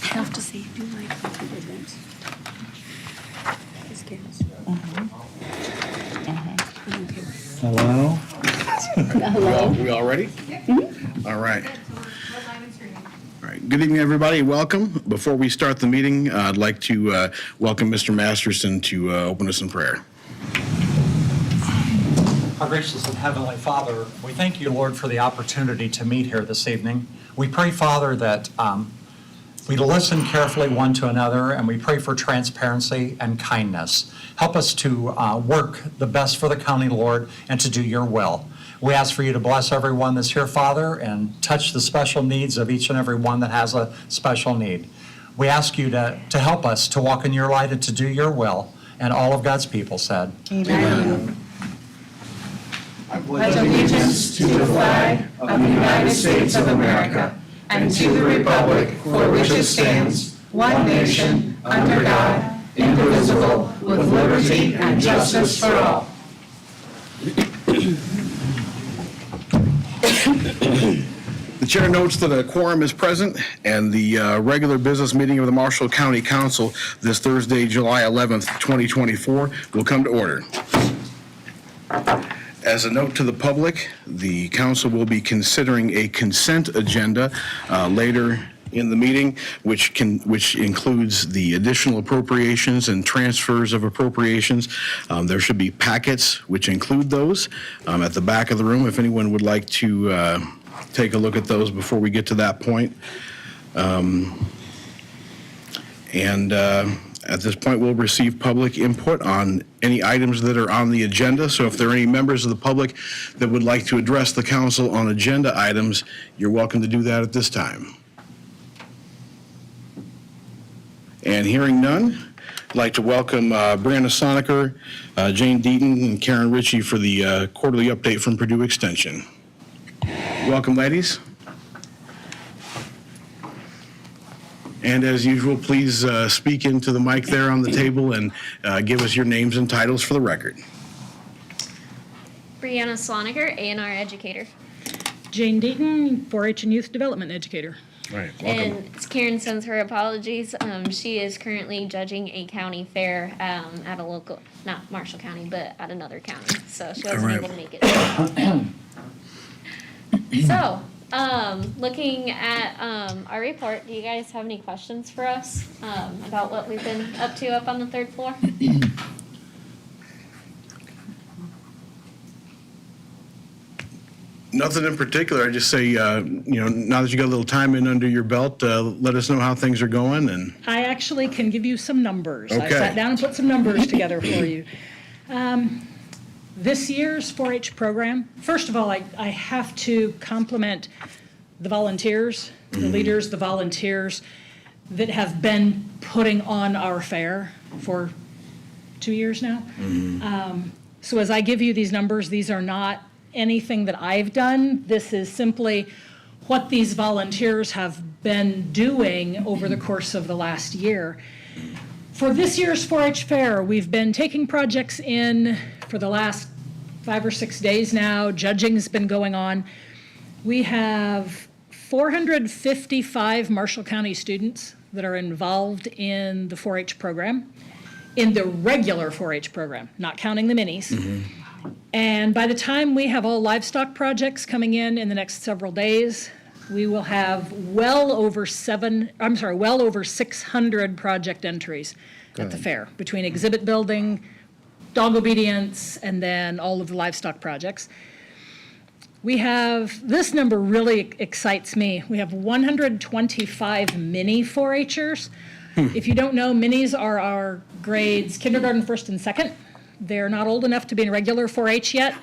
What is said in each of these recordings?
Have to see. Do like events. This counts. Hello? Hello. We all ready? All right. All right. Good evening, everybody. Welcome. Before we start the meeting, I'd like to welcome Mr. Masterson to open us in prayer. Our gracious and heavenly Father, we thank you, Lord, for the opportunity to meet here this evening. We pray, Father, that we listen carefully one to another, and we pray for transparency and kindness. Help us to work the best for the county, Lord, and to do your will. We ask for you to bless everyone that's here, Father, and touch the special needs of each and every one that has a special need. We ask you to help us to walk in your light and to do your will. And all of God's people said, Amen. I pledge allegiance to the flag of the United States of America and to the republic for which it stands, one nation, under God, indivisible, with liberty and justice for all. The chair notes that a quorum is present, and the regular business meeting of the Marshall County Council this Thursday, July 11th, 2024, will come to order. As a note to the public, the council will be considering a consent agenda later in the meeting, which includes the additional appropriations and transfers of appropriations. There should be packets which include those at the back of the room if anyone would like to take a look at those before we get to that point. At this point, we'll receive public input on any items that are on the agenda. So if there are any members of the public that would like to address the council on agenda items, you're welcome to do that at this time. And hearing none, I'd like to welcome Brianna Soniker, Jane Deaton, and Karen Ritchie for the quarterly update from Purdue Extension. Welcome, ladies. And as usual, please speak into the mic there on the table and give us your names and titles for the record. Brianna Sloniger, A&R educator. Jane Deaton, 4-H and Youth Development Educator. All right, welcome. And Karen sends her apologies. She is currently judging a county fair at a local, not Marshall County, but at another county. So she wasn't able to make it. So, looking at our report, do you guys have any questions for us about what we've been up to up on the third floor? Nothing in particular. I just say, now that you got a little time in under your belt, let us know how things are going. And I actually can give you some numbers. I Okay. sat down and put some numbers together for you. This year's 4-H program, first of all, I have to compliment the volunteers, the leaders, the volunteers that have been putting on our fair for 2 years now. So as I give you these numbers, these are not anything that I've done. This is simply what these volunteers have been doing over the course of the last year. For this year's 4-H fair, we've been taking projects in for the last 5 or 6 days now. Judging's been going on. We have 455 Marshall County students that are involved in the 4-H program, in the regular 4-H program, not counting the minis. And by the time we have all livestock projects coming in the next several days, we will have well over 600 project entries at the fair, between exhibit building, dog obedience, and then all of the livestock projects. We have, this number really excites me. We have 125 mini 4-H'ers. If you don't know, minis are our grades kindergarten, first, and second. They're not old enough to be in regular 4-H yet,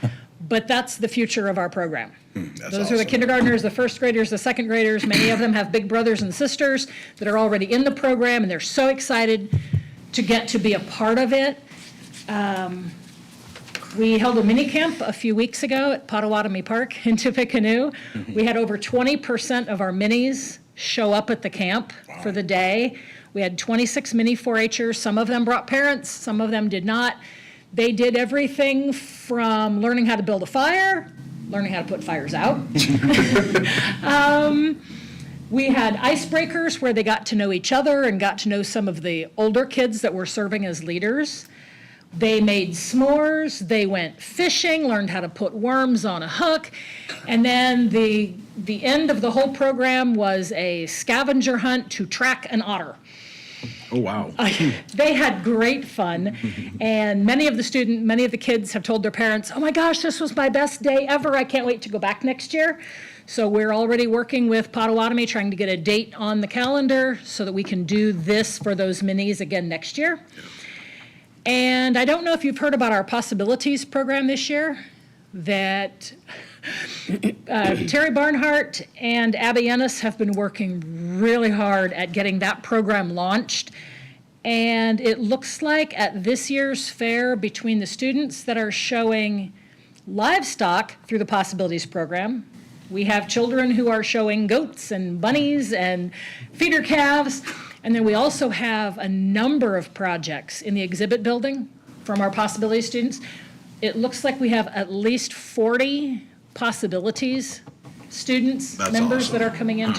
but that's the future of our program. Those are the kindergartners, the first graders, the second graders. Many of them have big brothers and sisters that are already in the program, and they're so excited to get to be a part of it. We held a mini camp a few weeks ago at Potawatomi Park in Tippecanoe. We had over 20% of our minis show up at the camp for the day. We had 26 mini 4-H'ers. Some of them brought parents, some of them did not. They did everything from learning how to build a fire, learning how to put fires out, We had icebreakers where they got to know each other and got to know some of the older kids that were serving as leaders. They made s'mores, they went fishing, learned how to put worms on a hook, and then the end of the whole program was a scavenger hunt to track an otter. Oh, wow. They had great fun, and many of the kids have told their parents, "Oh my gosh, this was my best day ever, I can't wait to go back next year." So we're already working with Potawatomi, trying to get a date on the calendar so that we can do this for those minis again next year. And I don't know if you've heard about our Possibilities program this year, that Terry Barnhart and Abby Ennis have been working really hard at getting that program launched. And it looks like at this year's fair, between the students that are showing livestock through the Possibilities program, we have children who are showing goats and bunnies and feeder calves. And then we also have a number of projects in the exhibit building from our Possibilities students. It looks like we have at least 40 Possibilities students, That's members awesome. that are coming in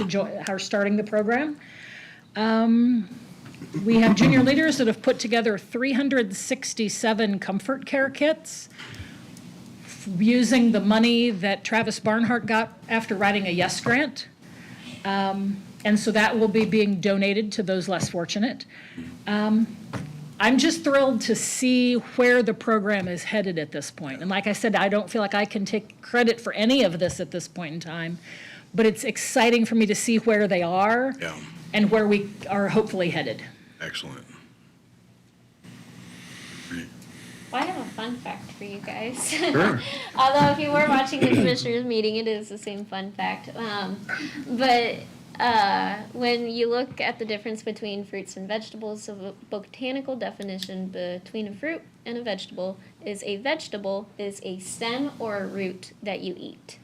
are starting the program. We have junior leaders that have put together 367 comfort care kits using the money that Travis Barnhart got after writing a YES grant. And so that will be being donated to those less fortunate. I'm just thrilled to see where the program is headed at this point. And like I said, I don't feel like I can take credit for any of this at this point in time, but it's exciting for me to see where they are Yeah. and where we are hopefully headed. Excellent. Well, I have a fun fact for you guys. Sure. Although if you were watching the commissioners meeting, it is the same fun fact. But when you look at the difference between fruits and vegetables, the botanical definition between a fruit and a vegetable is a stem or a root that you eat.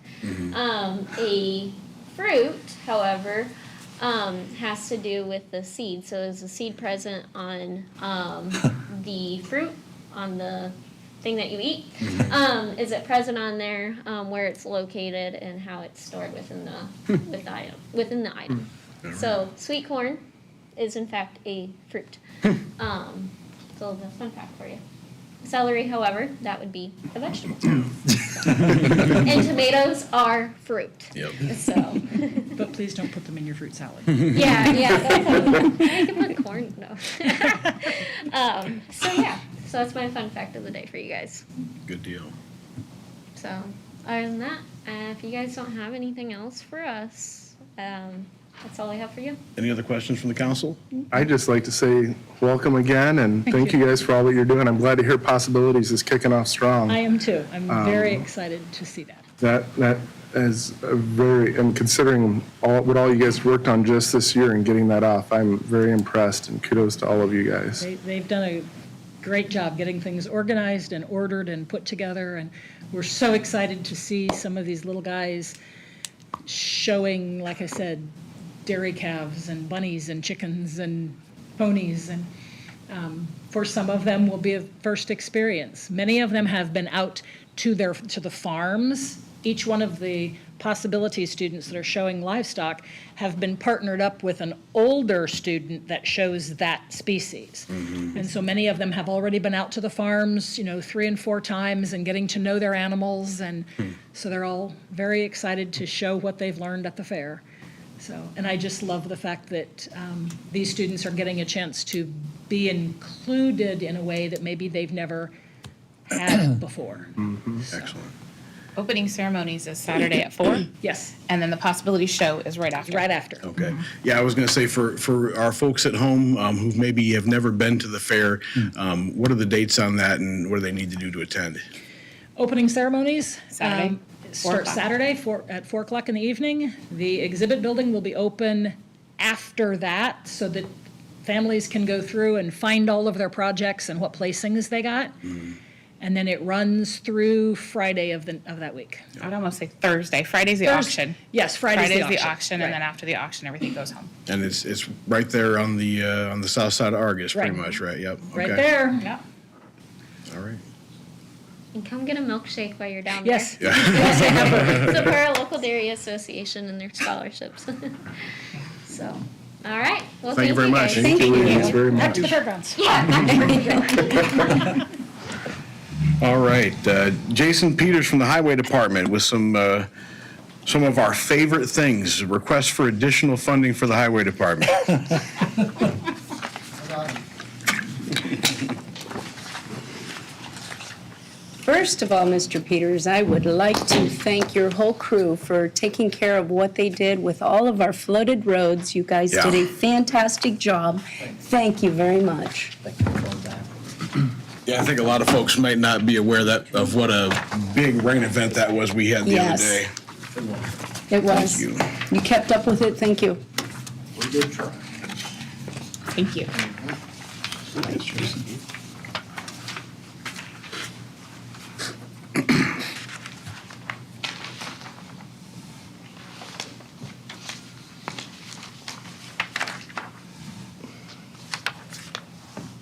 A fruit, however, has to do with the seed. So is the seed present on the fruit, on the thing that you eat? Is it present on there where it's located and how it's stored within the item? So sweet corn is in fact a fruit. So that's a fun fact for you. Celery, however, that would be a vegetable. And tomatoes are fruit. Yep. So But please don't put them in your fruit salad. yeah. I can put corn. No. So yeah. So that's my fun fact of the day for you guys. Good deal. So other than that, if you guys don't have anything else for us, that's all I have for you. Any other questions from the council? I'd just like to say welcome again, and thank you guys for all that you're doing. I'm glad to hear Possibilities is kicking off strong. I am too. I'm very excited to see that. That is a very, and considering what all you guys worked on just this year and getting that off, I'm very impressed, and kudos to all of you guys. They've done a great job getting things organized and ordered and put together, and we're so excited to see some of these little guys showing, like I said, dairy calves and bunnies and chickens and ponies, and for some of them will be a first experience. Many of them have been out to the farms. Each one of the Possibilities students that are showing livestock have been partnered up with an older student that shows that species. And so many of them have already been out to the farms, 3 and 4 times and getting to know their animals. And so they're all very excited to show what they've learned at the fair. So, and I just love the fact that these students are getting a chance to be included in a way that maybe they've never had before. Excellent. Opening ceremonies is Saturday at 4, Yes, and then the Possibility Show is right after. right after. Okay. Yeah, I was going to say for our folks at home who maybe have never been to the fair, what are the dates on that and what do they need to do to attend? Opening ceremonies. Saturday, 4 Start o'clock. Saturday at 4 o'clock in the evening. The exhibit building will be open after that so that families can go through and find all of their projects and what placings they got. And then it runs through Friday of that week. I'd almost say Thursday. Friday's the Thursday- auction. Yes, Friday's the auction. and then Right. after the auction, everything goes home. And it's right there on the south side of Argus, pretty Right. much, right? Yep. Right Okay. there. Yeah. All right. And come get a milkshake while you're down Yes. there. Support our local dairy association and their scholarships. So, all right. Well, Thank you very much. guys. Thank you. Thanks very Back much. to the fairgrounds. All right, Jason Peters from the Highway Department with some of our favorite things, requests for additional funding for the Highway Department. First of all, Mr. Peters, I would like to thank your whole crew for taking care of what they did with all of our flooded roads. You guys did Yeah. a fantastic job. Thank you very much. Yeah, I think a lot of folks might not be aware of what a big rain event that was we had the other Yes. day. It was. you. You kept up with it. Thank you. We did try. Thank you.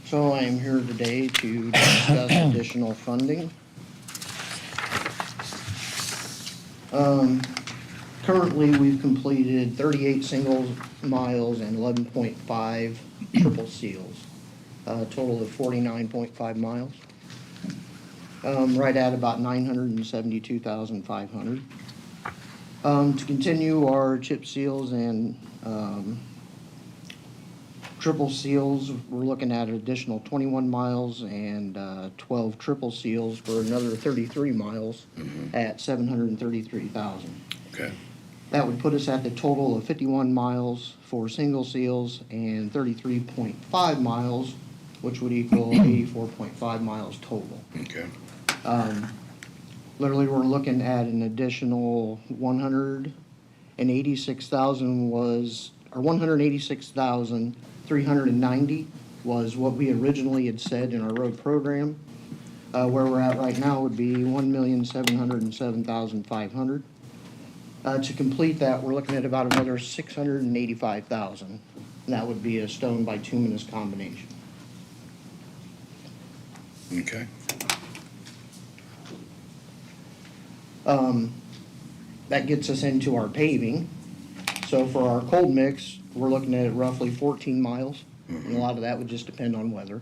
So I am here today to discuss additional funding. Currently, we've completed 38 single miles and 11.5 triple seals, a total of 49.5 miles. Right at about 972,500. To continue our chip seals and triple seals, we're looking at an additional 21 miles and 12 triple seals for another 33 miles at 733,000. Okay. That would put us at the total of 51 miles for single seals and 33.5 miles, which would equal 84.5 miles total. Okay. Literally, we're looking at an additional 186,390 was what we originally had said in our road program. Where we're at right now would be 1,707,500. To complete that, we're looking at about another 685,000. And that would be a stone bituminous combination. Okay. That gets us into our paving. So for our cold mix, we're looking at roughly 14 miles. And a lot of that would just depend on weather.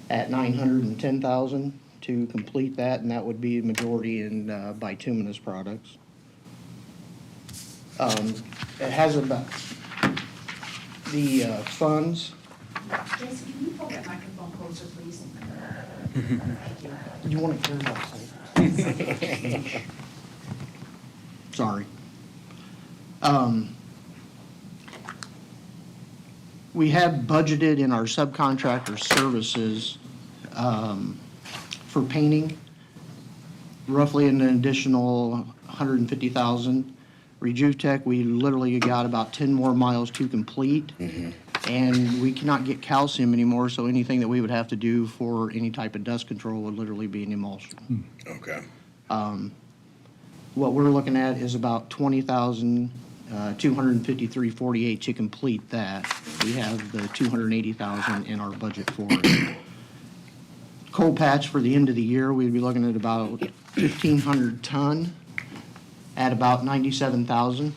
At 910,000 to complete that, and that would be the majority in bituminous products. It has about the funds. Jason, can you pull that microphone closer, please? You want to hear about that? Sorry. We have budgeted in our subcontractor services for painting roughly an additional 150,000. Rejuvtech, we literally got about 10 more miles to complete. And we cannot get calcium anymore, so anything that we would have to do for any type of dust control would literally be an emulsion. Okay. What we're looking at is about 20,253.48 to complete that. We have the 280,000 in our budget for it. Coal patch for the end of the year, we'd be looking at about 1,500 ton at about 97,000.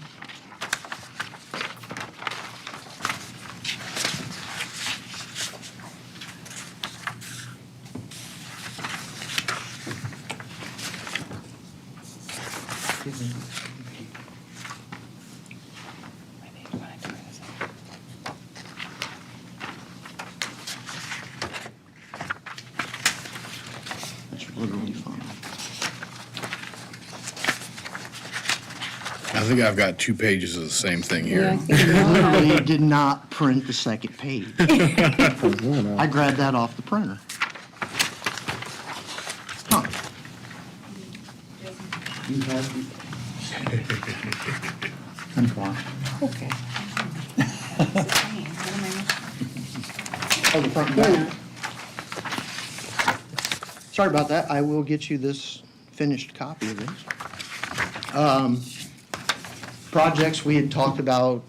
That's literally fine. I think I've got 2 pages of the same thing Yeah, I here. think we all have. Literally did not print the second page. I grabbed that off the printer. Huh. You have the. 10 o'clock. Okay. Oh, the front and back. Sorry about that. I will get you this finished copy of this. Projects, we had talked about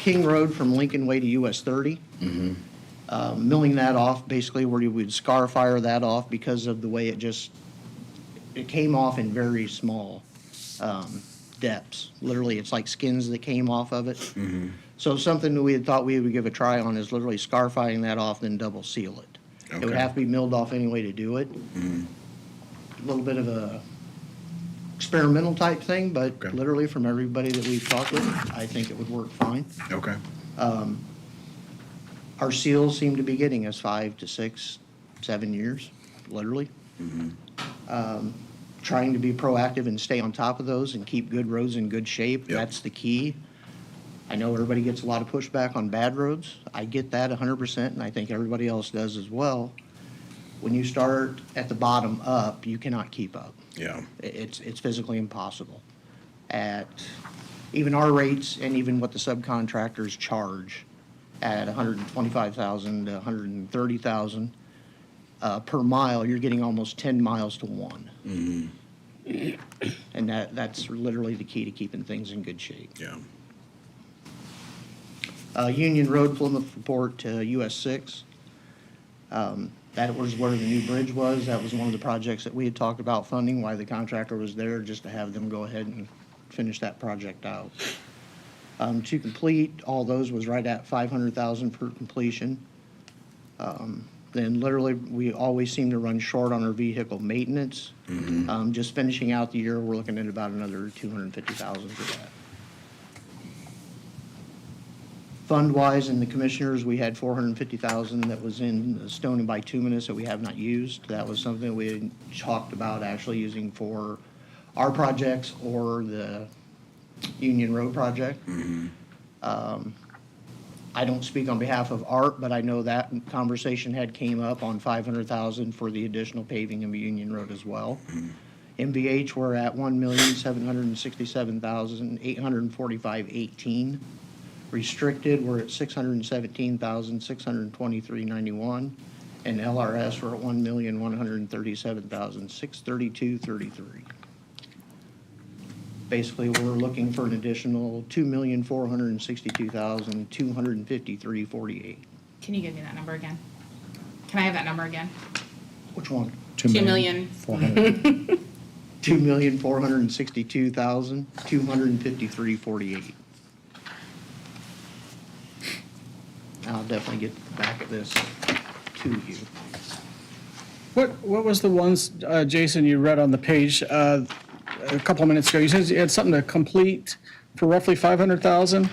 King Road from Lincoln Way to US 30. Milling that off, basically where you would scar fire that off because of the way it came off in very small depths. Literally, it's like skins that came off of it. So something that we had thought we would give a try on is literally scarifying that off, then double seal it. It would Okay. have to be milled off anyway to do it. A little bit of a experimental type thing, but Okay. literally from everybody that we've talked with, I think it would work fine. Okay. Our seals seem to be getting us 5 to 6, 7 years, literally. Trying to be proactive and stay on top of those and keep good roads in good shape, Yep. that's the key. I know everybody gets a lot of pushback on bad roads. I get that 100%, and I think everybody else does as well. When you start at the bottom up, you cannot keep up. Yeah. It's physically impossible. At even our rates and even what the subcontractors charge at 125,000 to 130,000 per mile, you're getting almost 10 miles to one. And that's literally the key to keeping things in good shape. Yeah. Union Road, Plymouth Report to US 6. That was where the new bridge was. That was one of the projects that we had talked about funding, why the contractor was there, just to have them go ahead and finish that project out. To complete, all those was right at 500,000 per completion. Then literally, we always seem to run short on our vehicle maintenance. Just finishing out the year, we're looking at about another 250,000 for that. Fund-wise, in the commissioners, we had 450,000 that was in the stone and bituminous that we have not used. That was something we had talked about actually using for our projects or the Union Road project. I don't speak on behalf of Art, but I know that conversation had came up on 500,000 for the additional paving of Union Road as well. MVH, we're at 1,767,845.18. Restricted, we're at 617,623.91, and LRS, we're at 1,137,632.33. Basically, we're looking for an additional 2,462,253.48. Can you give me that number again? Can I have that number again? Which one? 2 million. 2,462,253.48. I'll definitely get back at this to you. What was the ones, Jason, you read on the page a couple of minutes ago? You said you had something to complete for roughly 500,000?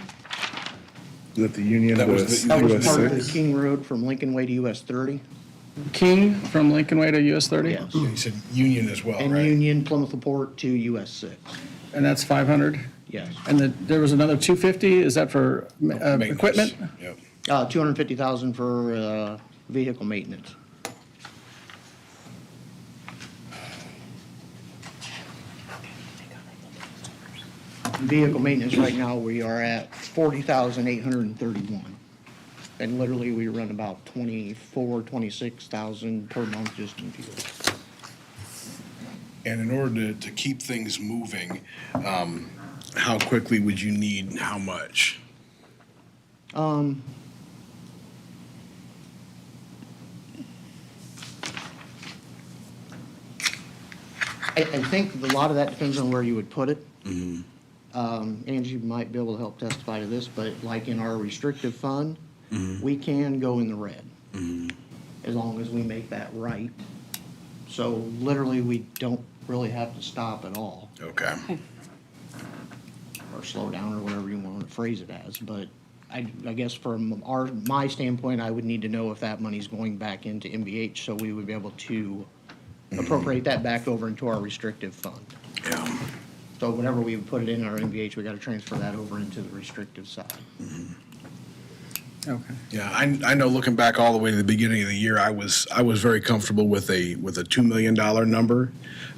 That the Union That was was the- That was US part of the 6. King Road from Lincoln Way to US 30. King from Lincoln Way to US 30? Yes. You said Union as well, And right? Union, Plymouth Laporte to US 6. And that's 500? Yes. And there was another 250, is that for Maintenance. equipment? Yep. 250,000 for vehicle maintenance. Vehicle maintenance right now, we are at 40,831. And literally, we run about 26,000 per month just in fuel. And in order to keep things moving, how quickly would you need how much? I think a lot of that depends on where you would put it. Angie might be able to help testify to this, but like in our restrictive fund, we can go in the red. As long as we make that right. So literally, we don't really have to stop at all, Okay. or slow down, or whatever you want to phrase it as. But I guess from my standpoint, I would need to know if that money's going back into MVH, so we would be able to appropriate that back over into our restrictive fund. Yeah. So whenever we put it in our MVH, we got to transfer that over into the restrictive side. Okay. Yeah, I know looking back all the way to the beginning of the year, I was very comfortable with a $2 million number.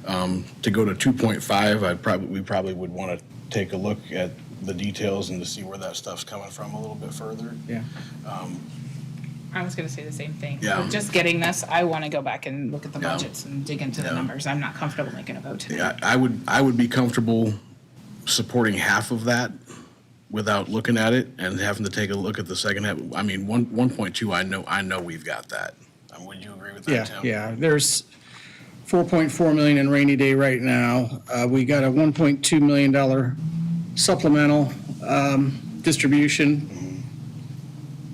To go to 2.5, we probably would want to take a look at the details and to see where that stuff's coming from a little bit further. Yeah. I was gonna say the same thing. Yeah. With just getting this, I wanna go back and look at the Yeah. budgets and dig into the Yeah. numbers. I'm not comfortable making a vote today. Yeah, I would be comfortable supporting half of that without looking at it and having to take a look at the second half. I mean, 1.2, I know we've got that. Would you agree with that, Yeah, Tim? yeah, there's, 4.4 million in rainy day right now. We got a $1.2 million supplemental distribution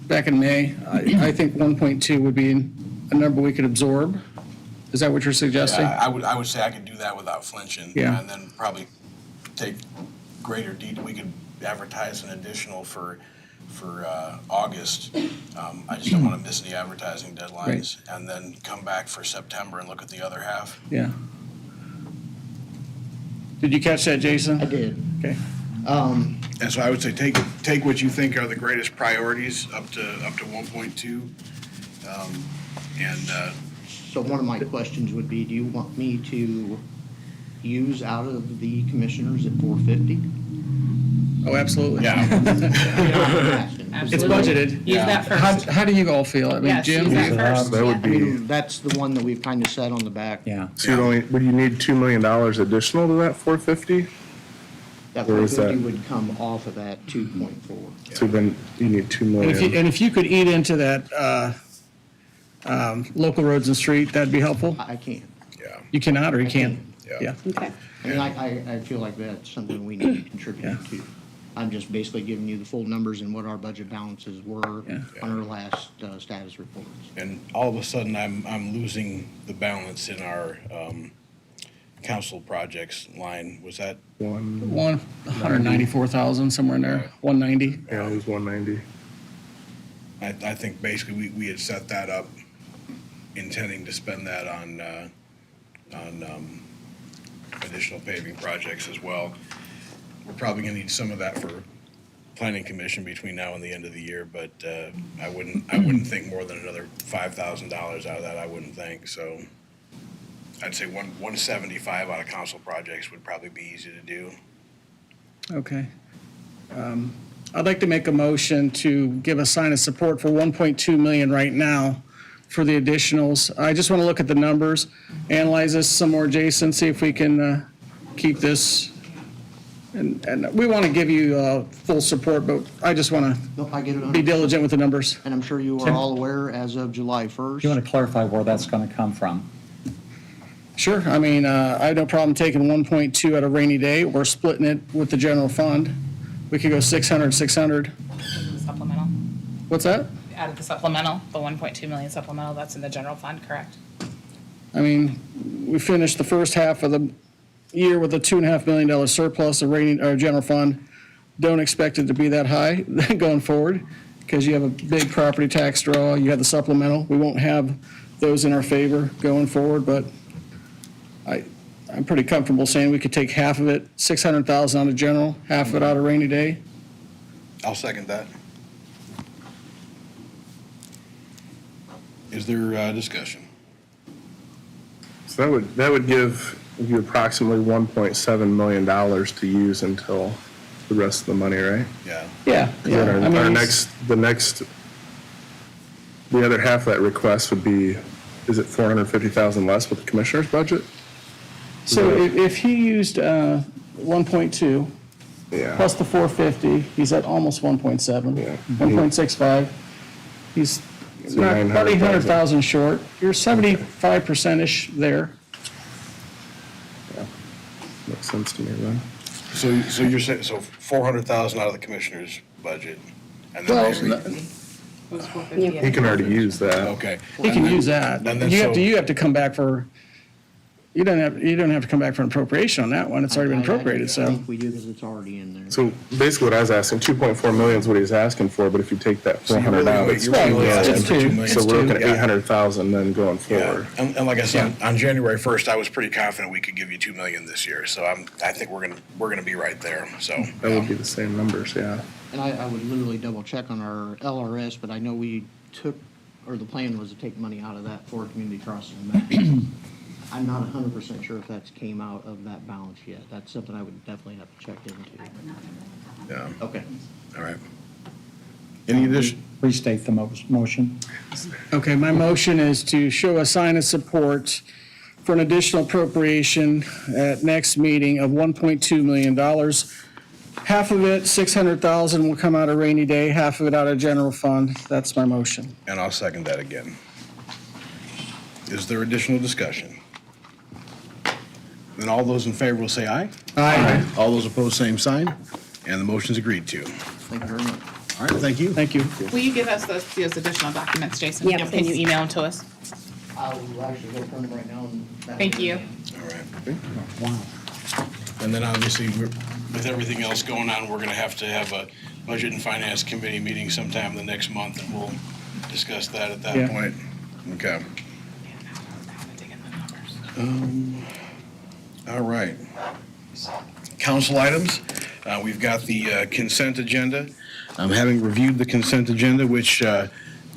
back in May. I think 1.2 would be a number we could absorb. Is that what you're suggesting? I would say I could do that without flinching. Yeah. And then probably take greater detail. We could advertise an additional for August. I just don't want to miss any advertising deadlines. And then come back for September and look at the other half. Yeah. Did you catch that, Jason? I did. Okay. And so I would say take what you think are the greatest priorities up to 1.2. So one of my questions would be, do you want me to use out of the commissioners at 450? Oh, absolutely. Yeah. It's budgeted. Use that first. How do you all feel? I mean, Yes, Jim? use that first. That would I be, mean, that's the one that we've kind of set on the back. Yeah. so you'd only, would you need $2 million additional to that 450? That Where is 450 that? would come off of that 2.4. So then you need 2 And million. if you could eat into that local roads and street, that'd be helpful? I can't. Yeah. You cannot or you can? Yeah. Okay. I mean, I feel like that's something we need to contribute Yeah. to. I'm just basically giving you the full numbers and what our budget balances were Yeah. on our last status reports. And all of a sudden, I'm losing the balance in our council projects line. Was that? 194,000, somewhere in there, 190. Yeah, it was 190. I think basically we had set that up intending to spend that on additional paving projects as well. We're probably gonna need some of that for planning commission between now and the end of the year, but I wouldn't think more than another $5,000 out of that, I wouldn't think, so. I'd say 175 out of council projects would probably be easy to do. Okay. I'd like to make a motion to give a sign of support for 1.2 million right now for the additionals. I just want to look at the numbers, analyze this some more, Jason, see if we can keep this. And we want to give you full support, but I just want to No, I get it. be diligent with the numbers. And I'm sure you are all aware, as of July 1st. You want to clarify where that's going to come from? Sure, I mean, I have no problem taking 1.2 at a rainy day or splitting it with the general fund. We could go 600, 600. Supplemental, What's that? out of the supplemental, the 1.2 million supplemental, that's in the general fund, correct? I mean, we finished the first half of the year with a $2.5 million surplus of rating, or general fund. Don't expect it to be that high going forward, because you have a big property tax draw, you have the supplemental. We won't have those in our favor going forward, but I'm pretty comfortable saying we could take half of it, 600,000 out of general, half of it out of rainy day. I'll second that. Is there discussion? So that would give you approximately $1.7 million to use until the rest of the money, right? Yeah. Yeah. Then I our mean, the other half of that request would be, is it 450,000 less with the commissioner's budget? So if he used 1.2 Yeah. plus the 450, he's at almost 1.7, Yeah. 1.65. He's So not, about 900,000. 800,000 short. You're 75%-ish there. Makes sense to me then. So you're saying, so 400,000 out of the commissioner's budget? And then Well, maybe- He can already use that. Okay. he can use that. And then You have to come back for, you don't have to come back for an appropriation on that one. It's already been appropriated, I so. think we do because it's already in there. So basically what I was asking, 2.4 million is what he's asking for, but if you take that 400 out, it's You're 2 really million. asking It's for 2 two. million. So we're looking at Yeah. 800,000 then going Yeah, forward. and like I said, on January 1st, I was pretty confident we could give you 2 million this year, so I think we're gonna be right there, so. That would be the same numbers, yeah. And I would literally double check on our LRS, but I know we took, or the plan was to take money out of that for community crossing. I'm not 100% sure if that's came out of that balance yet. That's something I would definitely have to check into. Yeah, Okay. all right. Any addition? Restate the motion. Okay, my motion is to show a sign of support for an additional appropriation at next meeting of $1.2 million. Half of it, 600,000, will come out of rainy day, half of it out of general fund. That's my motion. And I'll second that again. Is there additional discussion? Then all those in favor will say aye. Aye. All those opposed, same sign. And the motion's agreed to. Thank you very much. All right, thank you. Thank you. Will you give us those additional documents, Jason? Yeah, Can you please. email them to us? I'll actually go print them right now. Thank you. All right. And then obviously, with everything else going on, we're going to have a Budget and Finance Committee meeting sometime the next month, and we'll discuss that at that Yeah. point. Okay. All right. Council items, we've got the consent agenda. Having reviewed the consent agenda, which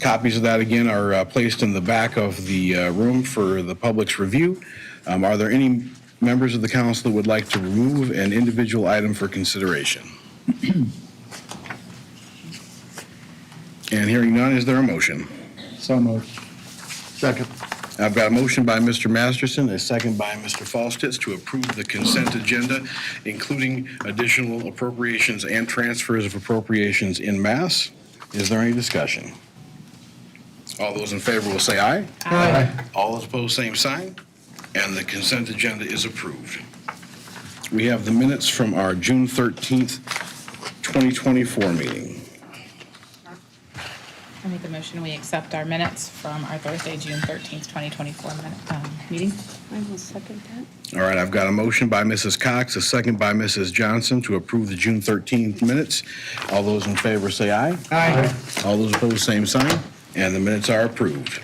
copies of that, again, are placed in the back of the room for the public's review. Are there any members of the council that would like to remove an individual item for consideration? And hearing none, is there a motion? So moved. Second. I've got a motion by Mr. Masterson, a second by Mr. Falstitz to approve the consent agenda, including additional appropriations and transfers of appropriations in mass. Is there any discussion? All those in favor will say aye. Aye. All those opposed, same sign. And the consent agenda is approved. We have the minutes from our June 13th, 2024 meeting. I make a motion, we accept our minutes from our Thursday, June 13th, 2024 meeting. I will second that. All right, I've got a motion by Mrs. Cox, a second by Mrs. Johnson to approve the June 13th minutes. All those in favor say aye. Aye. All those opposed, same sign. And the minutes are approved.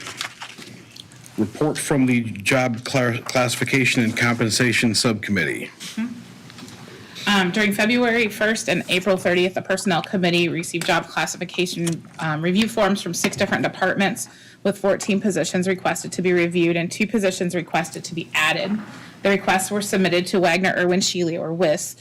Report from the Job Classification and Compensation Subcommittee. During February 1st and April 30th, the Personnel Committee received job classification review forms from 6 different departments, with 14 positions requested to be reviewed and 2 positions requested to be added. The requests were submitted to Wagner Irwin Sheely, or WIS,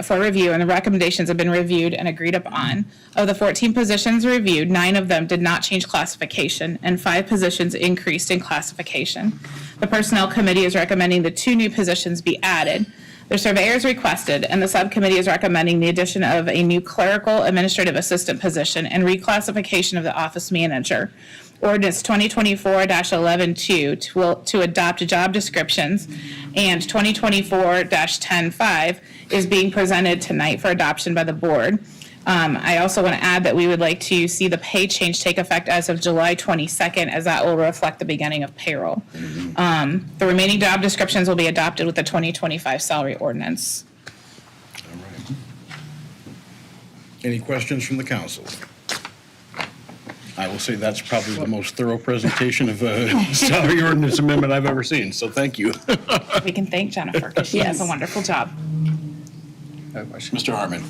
for review, and the recommendations have been reviewed and agreed upon. Of the 14 positions reviewed, 9 of them did not change classification, and 5 positions increased in classification. The Personnel Committee is recommending the 2 new positions be added. The surveyors requested, and the subcommittee is recommending the addition of a new clerical administrative assistant position and reclassification of the office manager. Ordinance 2024-11-2 to adopt job descriptions and 2024-10-5 is being presented tonight for adoption by the board. I also want to add that we would like to see the pay change take effect as of July 22nd, as that will reflect the beginning of payroll. The remaining job descriptions will be adopted with the 2025 salary ordinance. All right. Any questions from the council? I will say that's probably the most thorough presentation of a salary ordinance amendment I've ever seen, so thank you. We can thank Jennifer because she does a wonderful job. I have a question. Mr. Harmon.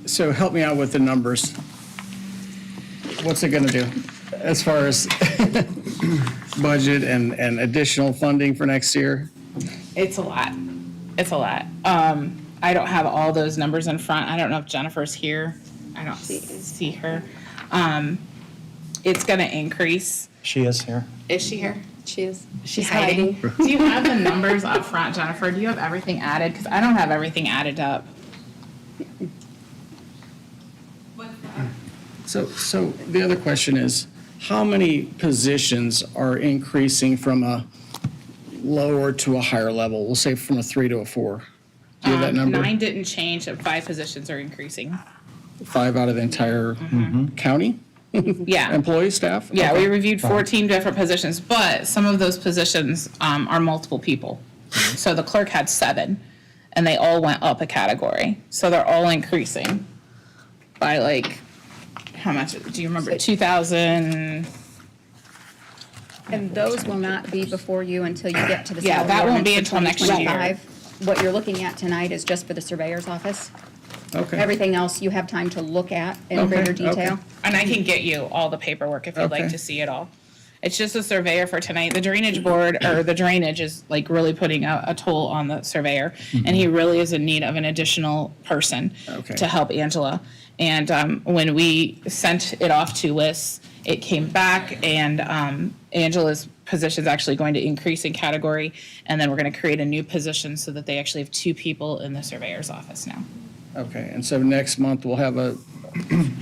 So help me out with the numbers. What's it gonna do as far as budget and additional funding for next year? It's a lot. It's a lot. I don't have all those numbers in front. I don't know if Jennifer's here. I don't see her. It's gonna increase. She is here. Is she here? She is. She's hiding. Do you have the numbers up front, Jennifer? Do you have everything added? Because I don't have everything added up. So the other question is, how many positions are increasing from a lower to a higher level? We'll say from a 3 to a 4. Do you have that number? 9 didn't change, and 5 positions are increasing. 5 out of the entire county? Yeah. Employee, staff? Yeah, Okay. we reviewed 14 different positions, but some of those positions are multiple people. So the clerk had 7, and they all went up a category. So they're all increasing by like, how much, do you remember? 2,000, And those will not be before you until you get to the Yeah, salary that won't be ordinance for until next year. 2025. What you're looking at tonight is just for the surveyor's office. Okay. Everything else you have time to look at in Okay, greater okay. detail. and I can get you all the paperwork if you'd like Okay. to see it all. It's just a surveyor for tonight. The drainage board, or the drainage is like really putting a toll on the surveyor. And he really is in need of an additional person Okay. to help Angela. And when we sent it off to WIS, it came back, and Angela's position is actually going to increase in category. And then we're going to create a new position so that they actually have 2 people in the surveyor's office now. Okay, and so next month we'll have a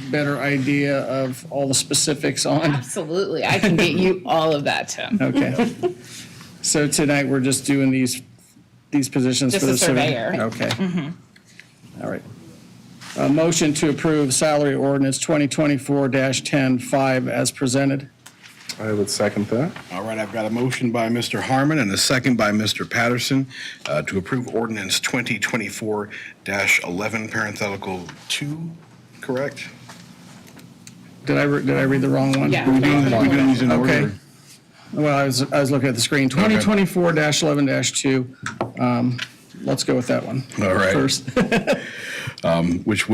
better idea of all the specifics on? Absolutely. I can get you all of that, Tim. Okay. So tonight, we're just doing these positions Just for the the surveyor. Okay. All right. A motion to approve salary ordinance 2024-10-5 as presented. I would second that. All right, I've got a motion by Mr. Harmon and a second by Mr. Patterson to approve ordinance 2024-11, parenthetical 2, correct? Did I read the wrong one? Yeah. We're doing these in Okay. order. Well, I was looking at the screen. 2024-11-2. Let's go with that one. All right. First. Which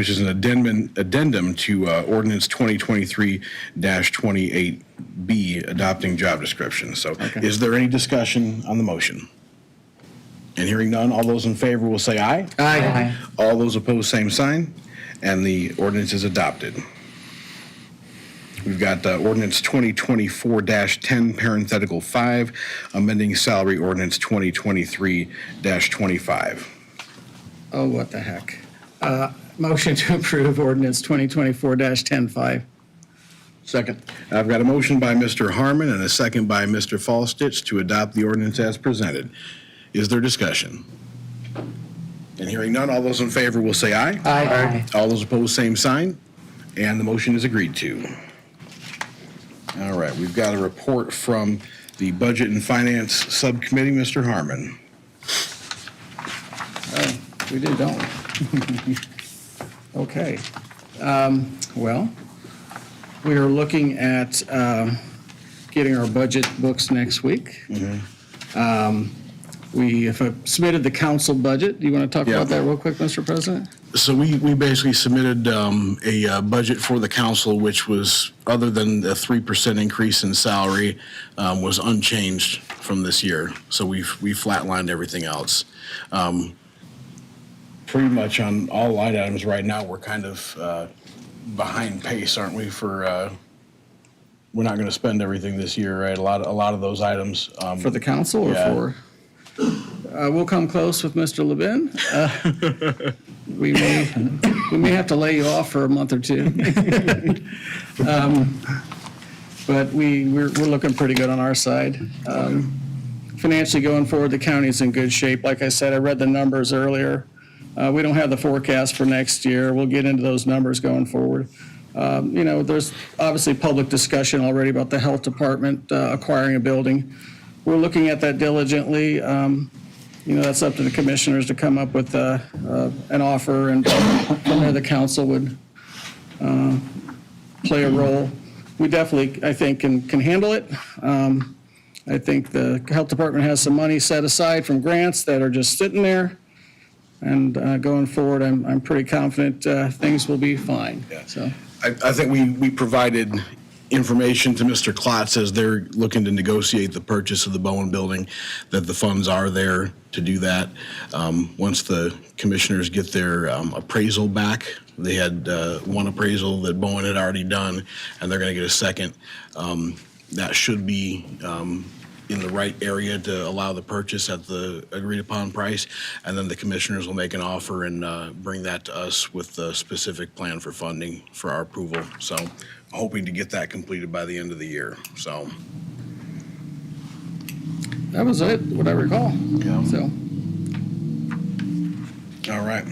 is an addendum to ordinance 2023-28B, adopting job description. So is there any discussion on the motion? And hearing none, all those in favor will say aye. Aye. All those opposed, same sign, and the ordinance is adopted. We've got ordinance 2024-10, parenthetical 5, amending salary ordinance 2023-25. Oh, what the heck. Motion to approve ordinance 2024-10-5. Second. I've got a motion by Mr. Harmon and a second by Mr. Fallstich to adopt the ordinance as presented. Is there discussion? And hearing none, all those in favor will say aye. Aye. All those opposed, same sign, and the motion is agreed to. All right, we've got a report from the Budget and Finance Subcommittee, Mr. Harmon. We did, don't we? Okay. Well, we are looking at getting our budget books next week. We have submitted the council budget. Do you want to talk Yeah. about that real quick, Mr. President? So we basically submitted a budget for the council, which was, other than the 3% increase in salary, was unchanged from this year. So we flatlined everything else. Pretty much on all line items right now, we're kind of behind pace, aren't we, for, we're not going to spend everything this year, right? A lot of those items. For the council or Yeah. for? We'll come close with Mr. Levin. We may have to lay you off for a month or two. But we're looking pretty good on our side. Financially going forward, the county's in good shape. Like I said, I read the numbers earlier. We don't have the forecast for next year. We'll get into those numbers going forward. There's obviously public discussion already about the health department acquiring a building. We're looking at that diligently. That's up to the commissioners to come up with an offer, and from there the council would play a role. We definitely, I think, can handle it. I think the health department has some money set aside from grants that are just sitting there. And going forward, I'm pretty confident things will be fine. Yeah. So. I think we provided information to Mr. Klotz as they're looking to negotiate the purchase of the Bowen building, that the funds are there to do that. Once the commissioners get their appraisal back, they had one appraisal that Bowen had already done, and they're going to get a second. That should be in the right area to allow the purchase at the agreed upon price, and then the commissioners will make an offer and bring that to us with the specific plan for funding for our approval. So hoping to get that completed by the end of the year, so. That was it, what I recall. Yeah. So, All right.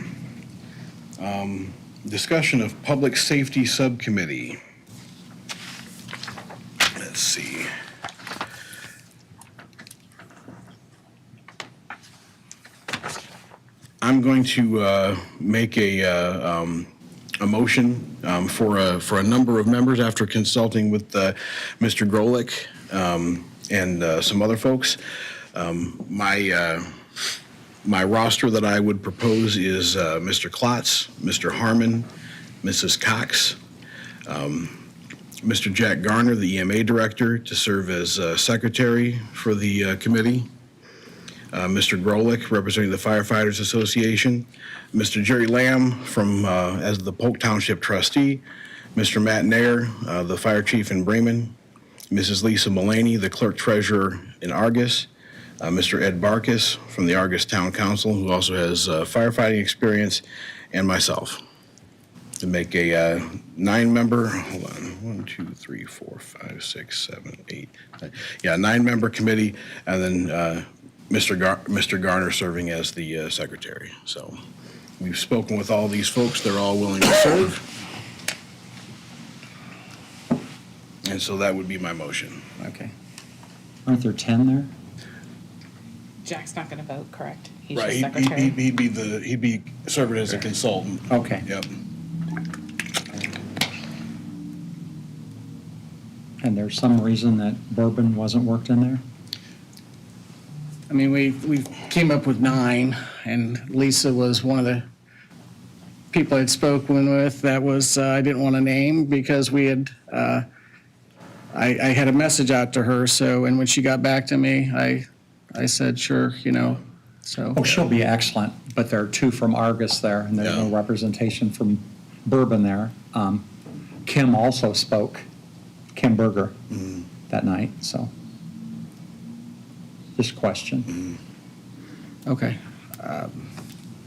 Discussion of Public Safety Subcommittee. Let's see. I'm going to make a motion for a number of members after consulting with Mr. Grolick and some other folks. My roster that I would propose is Mr. Klotz, Mr. Harmon, Mrs. Cox, Mr. Jack Garner, the EMA Director, to serve as Secretary for the committee, Mr. Grolick, representing the Firefighters Association, Mr. Jerry Lamb as the Polk Township Trustee, Mr. Matt Nair, the Fire Chief in Bremen, Mrs. Lisa Mullaney, the Clerk Treasurer in Argus, Mr. Ed Barkus from the Argus Town Council, who also has firefighting experience, and myself. to make a 9-member, hold on, 1, 2, 3, 4, 5, 6, 7, 8, 9. Yeah, 9-member committee, and then Mr. Garner serving as the secretary. So we've spoken with all these folks. They're all willing to serve. And so that would be my motion. Okay. Aren't there 10 there? Jack's not going to vote, correct? He's Right, your secretary. he'd be serving as a consultant. Okay. Yep. And there's some reason that Bourbon wasn't worked in there? I mean, we came up with 9, and Lisa was one of the people I'd spoken with that was, I didn't want to name because we had, I had a message out to her, so, and when she got back to me, I said, sure, so. Oh, she'll be excellent, but there are 2 from Argus there, and there's no Yeah. representation from Bourbon there. Kim also spoke, Kim Berger, that night, so. Just a question. Okay.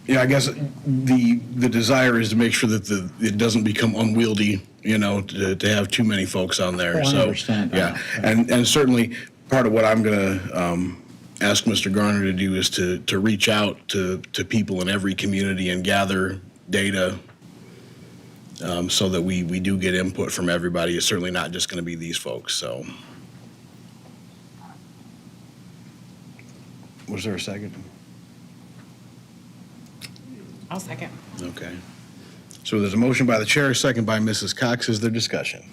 Yeah, I guess the desire is to make sure that it doesn't become unwieldy, to have too many folks on there. Oh, I So, understand that. yeah, and certainly part of what I'm going to ask Mr. Garner to do is to reach out to people in every community and gather data so that we do get input from everybody. It's certainly not just going to be these folks, so. Was there a second? I'll second. Okay. So there's a motion by the chair, a second by Mrs. Cox. Is there discussion?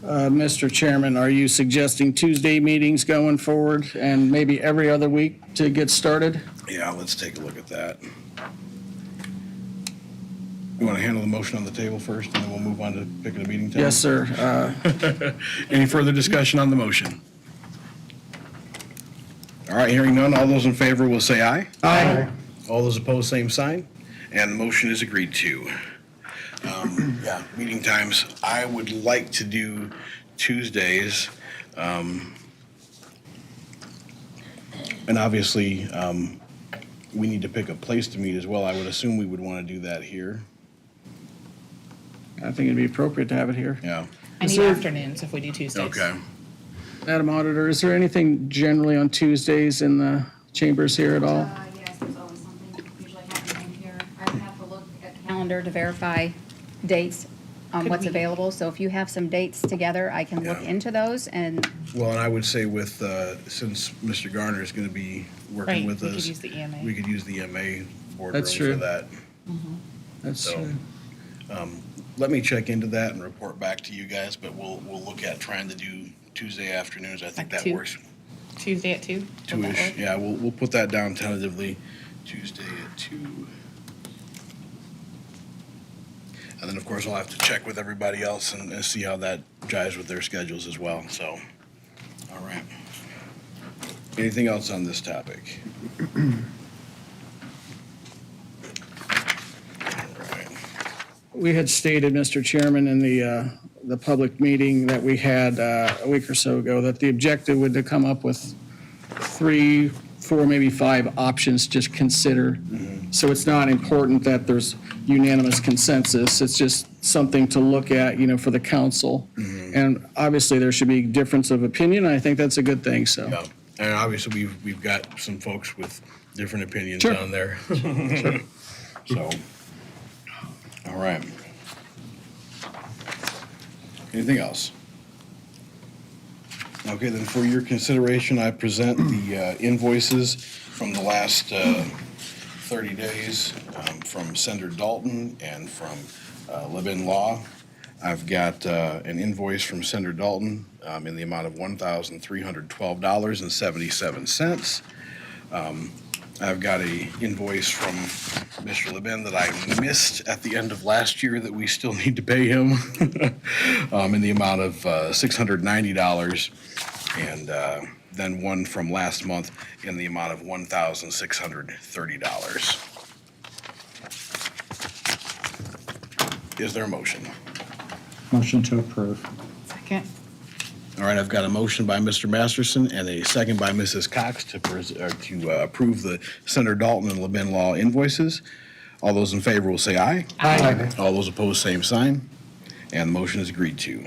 Mr. Chairman, are you suggesting Tuesday meetings going forward and maybe every other week to get started? Yeah, let's take a look at that. You want to handle the motion on the table first, and then we'll move on to picking a meeting time? Yes, sir. Any further discussion on the motion? All right, hearing none, all those in favor will say aye. Aye. All those opposed, same sign. And the motion is agreed to. Yeah, meeting times, I would like to do Tuesdays. And obviously, we need to pick a place to meet as well. I would assume we would want to do that here. I think it'd be appropriate to have it here. Yeah. I need afternoons if we do Tuesdays. Okay. Madam Auditor, is there anything generally on Tuesdays in the chambers here at all? Yes, there's always something usually happening here. I have to look at the calendar to verify dates on Could what's we- available. So if you have some dates together, I can look Yeah. into those and Well, and I would say with, since Mr. Garner is going to be working Right, with we us. could use the EMA. We could use the EMA boardroom That's for true. that. That's So, true. Let me check into that and report back to you guys, but we'll look at trying to do Tuesday afternoons. I think Like that 2? works. Tuesday at 2? Will that 2-ish, work? yeah, we'll put that down tentatively, Tuesday at 2. And then, of course, I'll have to check with everybody else and see how that jives with their schedules as well, so, all right. Anything else on this topic? All right. We had stated, Mr. Chairman, in the public meeting that we had a week or so ago, that the objective would to come up with 3, 4, maybe 5 options to just consider. So it's not important that there's unanimous consensus. It's just something to look at, for the council. And obviously, there should be difference of opinion, and I think that's a good thing, so. Yeah, and obviously, we've got some folks with different opinions Sure. on there. So, all right. Anything else? Okay, then for your consideration, I present the invoices from the last 30 days from Senator Dalton and from Libin Law. I've got an invoice from Senator Dalton in the amount of $1,312.77. I've got a invoice from Mr. Libin that I missed at the end of last year that we still need to pay him in the amount of $690. And then one from last month in the amount of $1,630. Is there a motion? Motion to approve. Second. All right, I've got a motion by Mr. Masterson and a second by Mrs. Cox to approve the Senator Dalton and Libin Law invoices. All those in favor will say aye. Aye. All those opposed, same sign. And the motion is agreed to.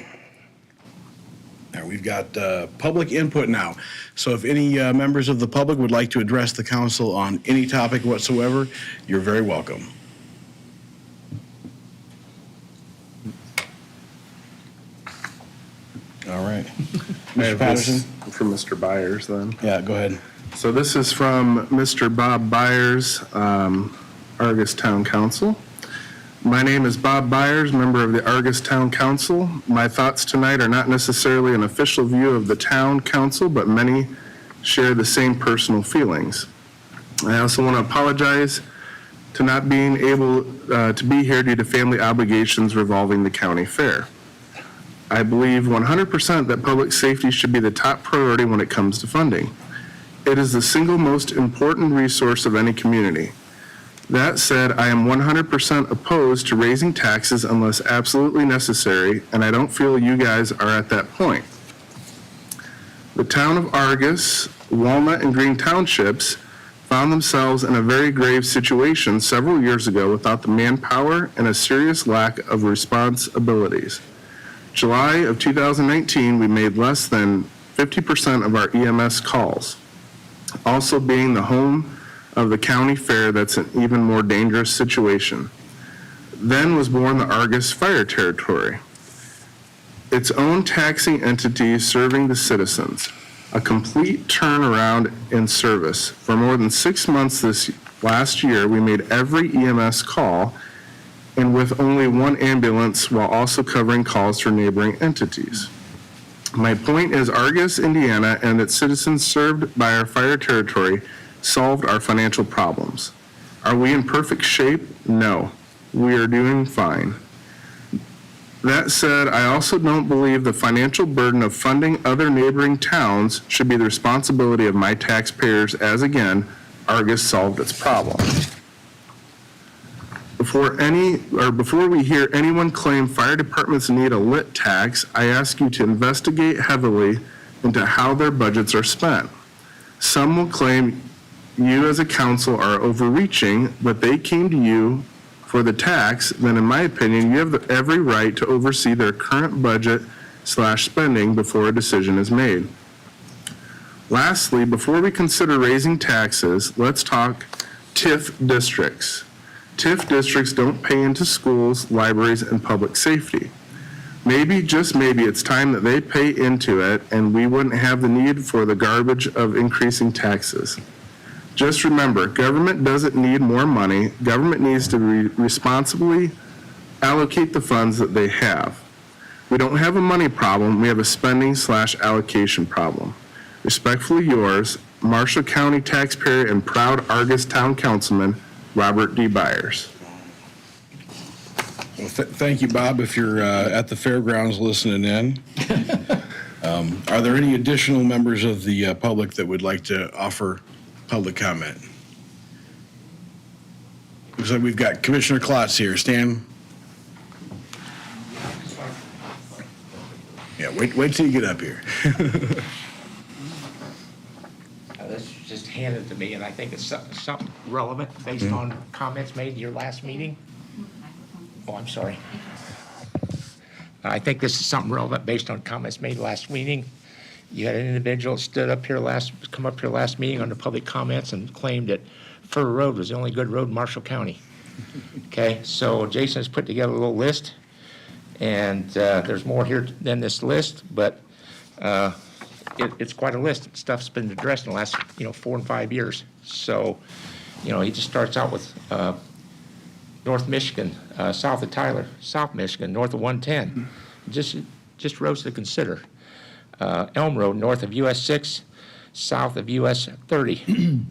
Now, we've got public input now. So if any members of the public would like to address the council on any topic whatsoever, you're very welcome. All right. I Mr. have Patterson? this from Mr. Byers then. Yeah, go ahead. So this is from Mr. Bob Byers, Argus Town Council. My name is Bob Byers, member of the Argus Town Council. My thoughts tonight are not necessarily an official view of the town council, but many share the same personal feelings. I also want to apologize to not being able to be here due to family obligations revolving the county fair. I believe 100% that public safety should be the top priority when it comes to funding. It is the single most important resource of any community. That said, I am 100% opposed to raising taxes unless absolutely necessary, and I don't feel you guys are at that point. The town of Argus, Walnut, and Green Townships found themselves in a very grave situation several years ago without the manpower and a serious lack of responsibilities. July of 2019, we made less than 50% of our EMS calls. Also being the home of the county fair, that's an even more dangerous situation. Then was born the Argus Fire Territory, its own taxing entity serving the citizens, a complete turnaround in service. For more than 6 months this last year, we made every EMS call, and with only one ambulance, while also covering calls for neighboring entities. My point is Argus, Indiana, and its citizens served by our fire territory solved our financial problems. Are we in perfect shape? No. We are doing fine. That said, I also don't believe the financial burden of funding other neighboring towns should be the responsibility of my taxpayers, as again, Argus solved its problem. Before we hear anyone claim fire departments need a lit tax, I ask you to investigate heavily into how their budgets are spent. Some will claim you as a council are overreaching, but they came to you for the tax, then in my opinion, you have every right to oversee their current budget/spending before a decision is made. Lastly, before we consider raising taxes, let's talk TIF districts. TIF districts don't pay into schools, libraries, and public safety. Maybe, just maybe, it's time that they pay into it and we wouldn't have the need for the garbage of increasing taxes. Just remember, government doesn't need more money. Government needs to responsibly allocate the funds that they have. We don't have a money problem, we have a spending/allocation problem. Respectfully yours, Marshall County taxpayer and proud Argus Town Councilman, Robert D. Byers. Well, thank you, Bob, if you're at the fairgrounds listening in. Are there any additional members of the public that would like to offer public comment? Looks like we've got Commissioner Klotz here. Stan? Yeah, wait till you get up here. This was just handed to me, and I think it's something relevant based on comments made in your last meeting. Oh, I'm sorry. I think this is something relevant based on comments made last meeting. You had an individual stood up here come up here last meeting under public comments and claimed that Fur Road was the only good road in Marshall County. Okay, so Jason has put together a little list, and there's more here than this list, but it's quite a list. Stuff's been addressed in the last, 4 and 5 years. So, he just starts out with North Michigan, south of Tyler, South Michigan, north of 110. Just roads to consider. Elm Road, north of US 6, south of US 30.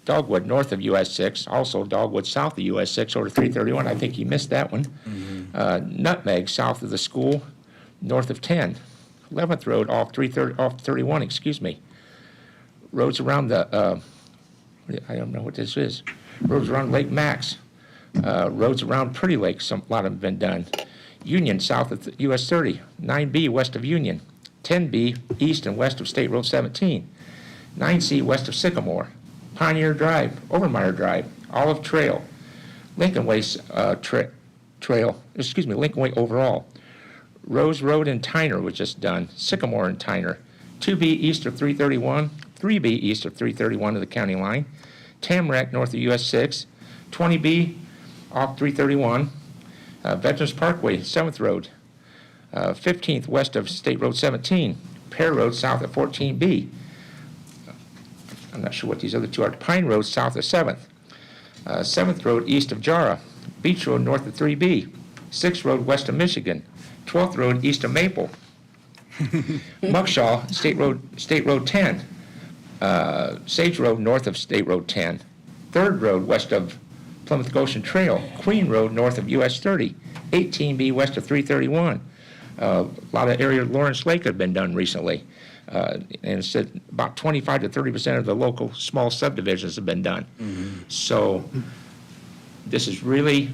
Dogwood, north of US 6, also Dogwood, south of US 6, over 331. I think you missed that one. Nutmeg, south of the school, north of 10. 11th Road off 31, excuse me. Roads around the, I don't know what this is. Roads around Lake Max. Roads around Pretty Lake, a lot of them have been done. Union, south of US 30. 9B, west of Union. 10B, east and west of State Road 17. 9C, west of Sycamore. Pioneer Drive, Overmeyer Drive, Olive Trail, Lincoln Way Lincoln Way overall. Rose Road in Tyner was just done, Sycamore in Tyner, 2B east of 331, 3B east of 331 to the county line, Tamarack north of US 6, 20B off 331, Veterans Parkway, 7th Road, 15th west of State Road 17, Pear Road south of 14B. I'm not sure what these other two are. Pine Road south of 7th, 7th Road east of Jara, Beach Road north of 3B, 6th Road west of Michigan, 12th Road east of Maple, Muckshaw, State Road 10, Sage Road north of State Road 10, 3rd Road west of Plymouth Goshen Trail, Queen Road north of US 30, 18B west of 331. A lot of area of Lawrence Lake have been done recently. And it said about 25 to 30% of the local small subdivisions have been done. So this is really,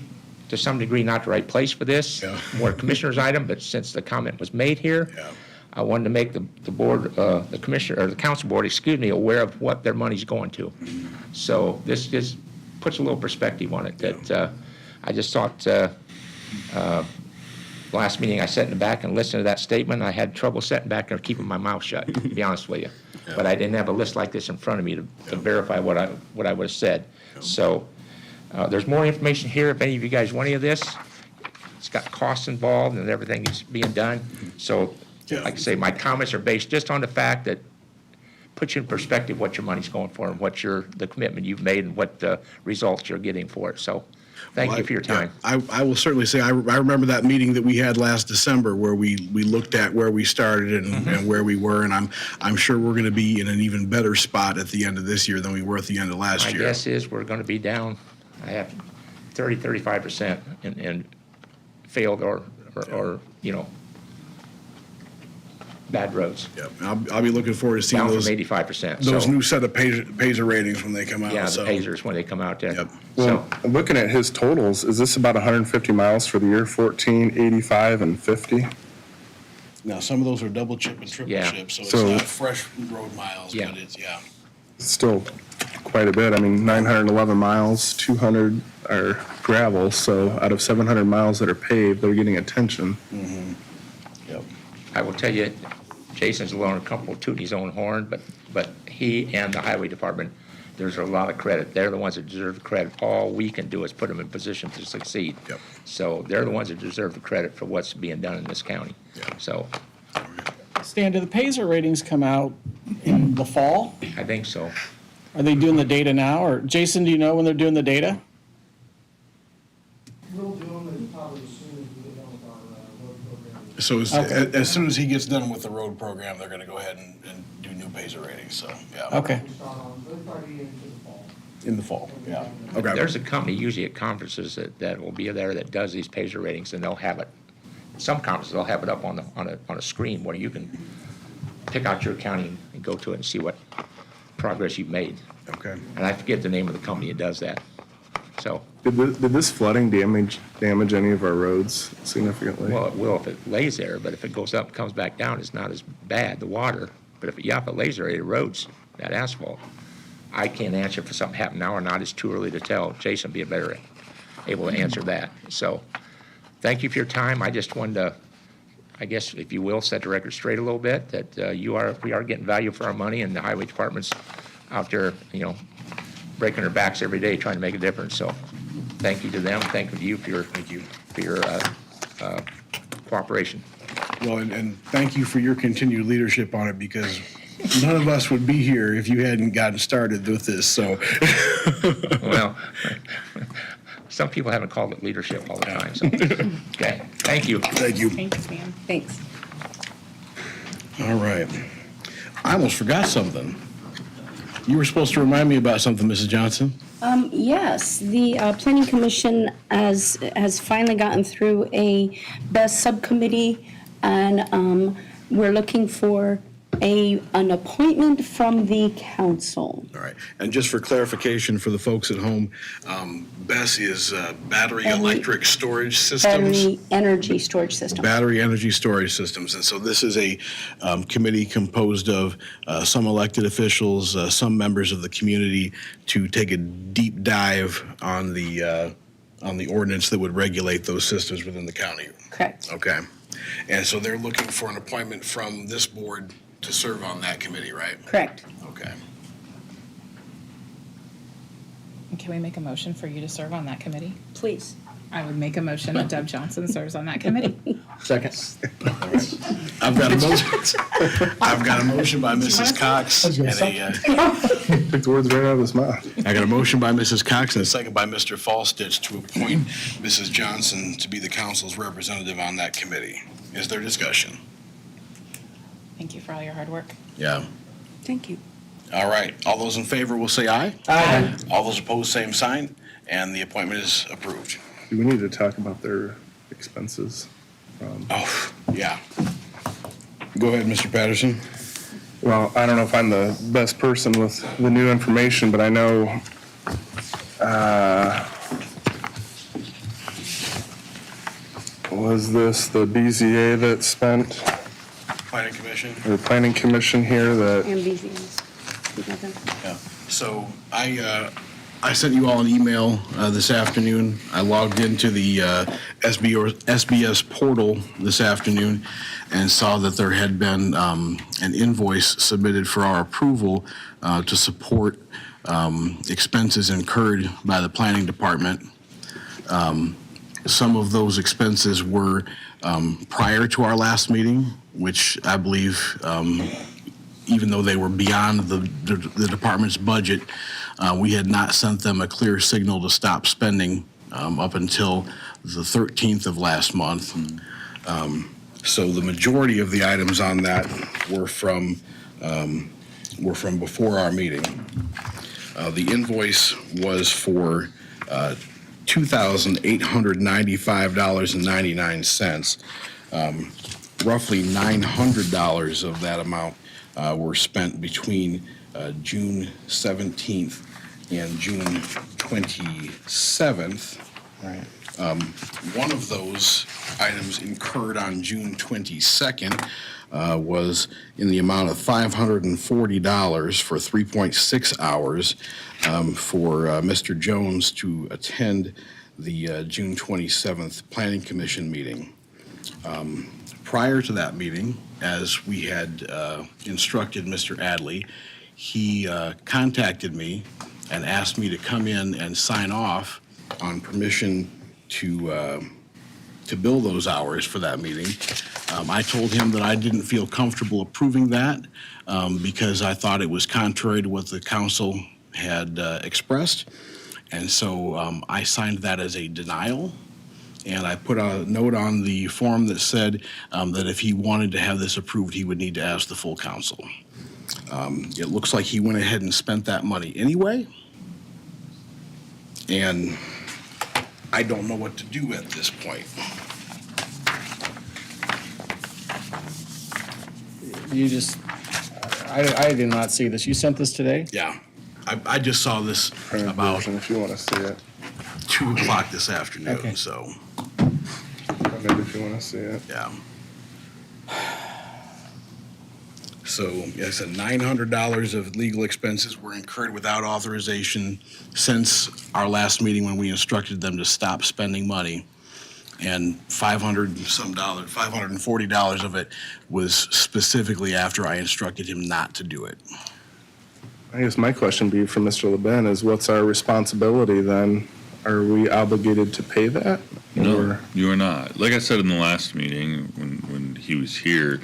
to some degree, not the right place for this. More commissioner's item, but since the comment was made here, I wanted to make the board, the commissioner, or the council board, aware of what their money's going to. So this just puts a little perspective on it that I just thought last meeting I sat in the back and listened to that statement. I had trouble sitting back and keeping my mouth shut, to be honest with you. But I didn't have a list like this in front of me to verify what I would have said. So there's more information here if any of you guys want any of this. It's got costs involved and everything is being done. So like I say, my comments are based just on the fact that puts you in perspective what your money's going for and what the commitment you've made and what the results you're getting for it. So thank you for your time. I will certainly say, I remember that meeting that we had last December where we looked at where we started and where we were, and I'm sure we're going to be in an even better spot at the end of this year than we were at the end of last year. My guess is we're going to be down, I have 35% in failed or bad roads. Yep. I'll be looking forward to seeing Down those from 85%. those So, new set of Pazer ratings when they come out. yeah, the so. Pacers when they come out there. Yep. Well, looking at his totals, is this about 150 miles for the year, 14, 85, and 50? Now, some of those are double chip and triple Yeah. chip, so it's So- not fresh road miles, Yeah. but it's, Still quite a bit. I mean, 911 miles, 200 are gravel, so out of 700 miles that are paved, they're getting attention. Yep. I will tell you, Jason's a little uncomfortable tooting his own horn, but he and the highway department, there's a lot of credit. They're the ones that deserve the credit. All we can do is put them in position to succeed. Yep. So they're the ones that deserve the credit for what's being done in this county. Yeah. So Stan, do the Pazer ratings come out in the fall? I think so. Are they doing the data now, or Jason, do you know when they're doing the data? We'll do them probably as soon as we get done with our road program. So Okay. as soon as he gets done with the road program, they're going to go ahead and do new Pazer ratings, so, yeah. Okay. We start on, they'll probably be into the fall. In the fall, yeah. Okay. There's a company usually at conferences that will be there that does these Pazer ratings, and they'll have it. Some conferences, they'll have it up on a screen where you can pick out your county and go to it and see what progress you've made. Okay. And I forget the name of the company that does that. So, Did this flooding damage any of our roads significantly? well, it will if it lays there, but if it goes up and comes back down, it's not as bad, the water. But if it lays there, it erodes that asphalt. I can't answer if something happened now or not. It's too early to tell. Jason will be able to answer that. So, thank you for your time. I just wanted to, I guess, if you will, set the record straight a little bit, that we are getting value for our money, and the highway department's out there, breaking their backs every day trying to make a difference. So thank you to them. Thank you to you for your cooperation. Well, and thank you for your continued leadership on it, because none of us would be here if you hadn't gotten started with this, so. Well, some people haven't called it leadership all the time, so. Okay, thank you. Thank you. Thanks, Stan. Thanks. All right. I almost forgot something. You were supposed to remind me about something, Mrs. Johnson. Yes, the Planning Commission has finally gotten through a best subcommittee, and we're looking for an appointment from the council. All right. And just for clarification for the folks at home, BESS is battery electric storage systems. Battery energy storage system. Battery energy storage systems. And so this is a committee composed of some elected officials, some members of the community to take a deep dive on the ordinance that would regulate those systems within the county. Correct. Okay. And so they're looking for an appointment from this board to serve on that committee, right? Correct. Okay. Can we make a motion for you to serve on that committee? Please. I would make a motion that Deb Johnson serves on that committee. Second. I've got a motion by Mrs. Cox and Took the words right out of his mouth. I got a motion by Mrs. Cox and a second by Mr. Fallstich to appoint Mrs. Johnson to be the council's representative on that committee. Is there discussion? Thank you for all your hard work. Yeah. Thank you. All right. All those in favor will say aye. Aye. All those opposed, same sign, and the appointment is approved. Do we need to talk about their expenses? Oh, yeah. Go ahead, Mr. Patterson. Well, I don't know if I'm the best person with the new information, but I know, was this the BZA that spent, Planning Commission. or the planning commission here that, MVZs. Yeah. So I sent you all an email this afternoon. I logged into the SBS portal this afternoon and saw that there had been an invoice submitted for our approval to support expenses incurred by the planning department. Some of those expenses were prior to our last meeting, which I believe, even though they were beyond the department's budget, we had not sent them a clear signal to stop spending up until the 13th of last month. So the majority of the items on that were from before our meeting. The invoice was for $2,895.99. Roughly $900 of that amount were spent between June 17th and June 27th. Right. One of those items incurred on June 22nd was in the amount of $540 for 3.6 hours for Mr. Jones to attend the June 27th Planning Commission meeting. Prior to that meeting, as we had instructed Mr. Adley, he contacted me and asked me to come in and sign off on permission to bill those hours for that meeting. I told him that I didn't feel comfortable approving that because I thought it was contrary to what the council had expressed. And so I signed that as a denial. And I put a note on the form that said that if he wanted to have this approved, he would need to ask the full council. It looks like he went ahead and spent that money anyway. And I don't know what to do at this point. You just, I did not see this. You sent this today? Yeah, I just saw this printed about version if you want to see it, 2 o'clock this afternoon, Okay. so, maybe if you want to see it. yeah. So, I said $900 of legal expenses were incurred without authorization since our last meeting when we instructed them to stop spending money. And $540 of it was specifically after I instructed him not to do it. I guess my question be for Mr. LeBen is what's our responsibility then? Are we obligated to pay that? No, Or- you are not. Like I said in the last meeting, when he was here,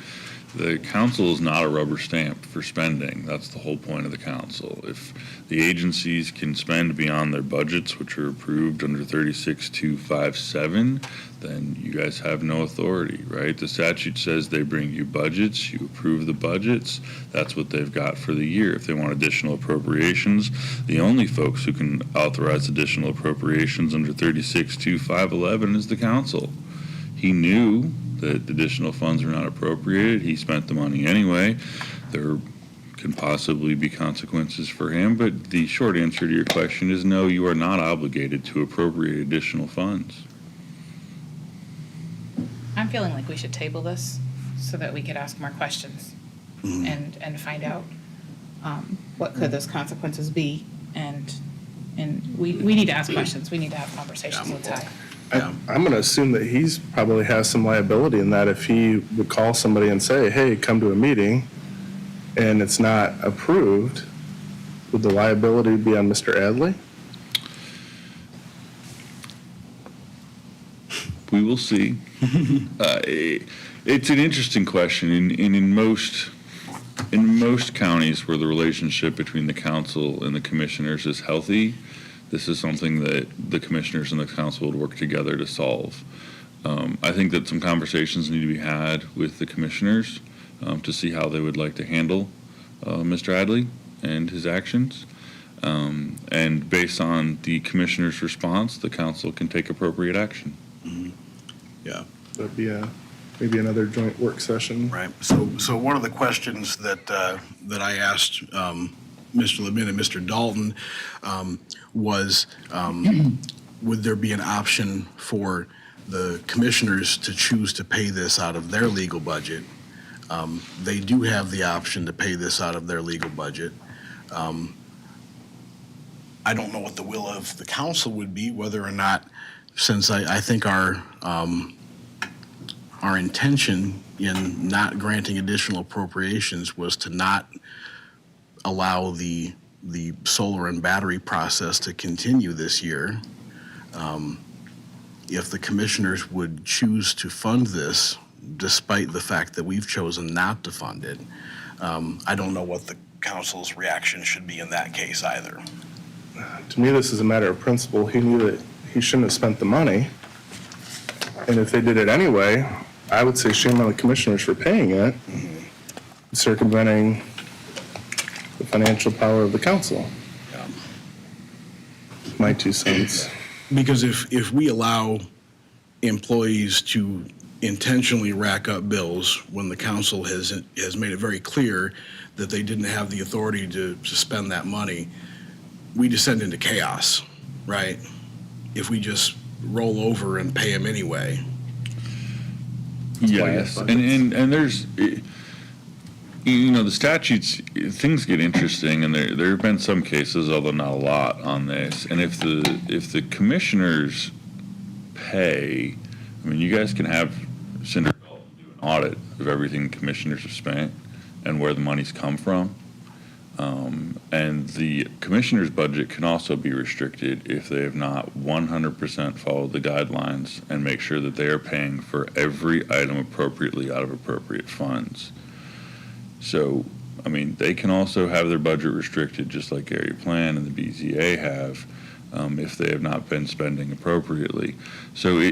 the council is not a rubber stamp for spending. That's the whole point of the council. If the agencies can spend beyond their budgets, which are approved under 36257, then you guys have no authority, right? The statute says they bring you budgets, you approve the budgets, that's what they've got for the year. If they want additional appropriations, the only folks who can authorize additional appropriations under 36211 is the council. He knew that additional funds were not appropriated. He spent the money anyway. there can possibly be consequences for him, but the short answer to your question is no, you are not obligated to appropriate additional funds. I'm feeling like we should table this so that we could ask more questions and find out what could those consequences be. And we need to ask questions. We need to have conversations with Ty. I'm going to assume that he's probably has some liability in that if he would call somebody and say, hey, come to a meeting, and it's not approved, would the liability be on Mr. Adley? We will see. It's an interesting question. In most counties where the relationship between the council and the commissioners is healthy, this is something that the commissioners and the council would work together to solve. I think that some conversations need to be had with the commissioners to see how they would like to handle Mr. Adley and his actions. And based on the commissioner's response, the council can take appropriate action. Yeah. That'd be maybe another joint work session. Right. So one of the questions that I asked Mr. Levin and Mr. Dalton was, would there be an option for the commissioners to choose to pay this out of their legal budget? They do have the option to pay this out of their legal budget. I don't know what the will of the council would be, whether or not, since I think our intention in not granting additional appropriations was to not allow the solar and battery process to continue this year. If the commissioners would choose to fund this, despite the fact that we've chosen not to fund it, I don't know what the council's reaction should be in that case either. To me, this is a matter of principle. He knew that he shouldn't have spent the money. And if they did it anyway, I would say shame on the commissioners for paying it, circumventing the financial power of the council. My 2 cents. Because if we allow employees to intentionally rack up bills when the council has made it very clear that they didn't have the authority to spend that money, we descend into chaos, right? If we just roll over and pay them anyway. Yes, and there's, the statutes, things get interesting, and there have been some cases, although not a lot, on this. And if the commissioners pay, I mean, you guys can have Senator Dalton do an audit of everything commissioners have spent and where the money's come from. And the commissioner's budget can also be restricted if they have not 100% followed the guidelines and make sure that they are paying for every item appropriately out of appropriate funds. So, I mean, they can also have their budget restricted just like Area Plan and the BZA have if they have not been spending appropriately. So,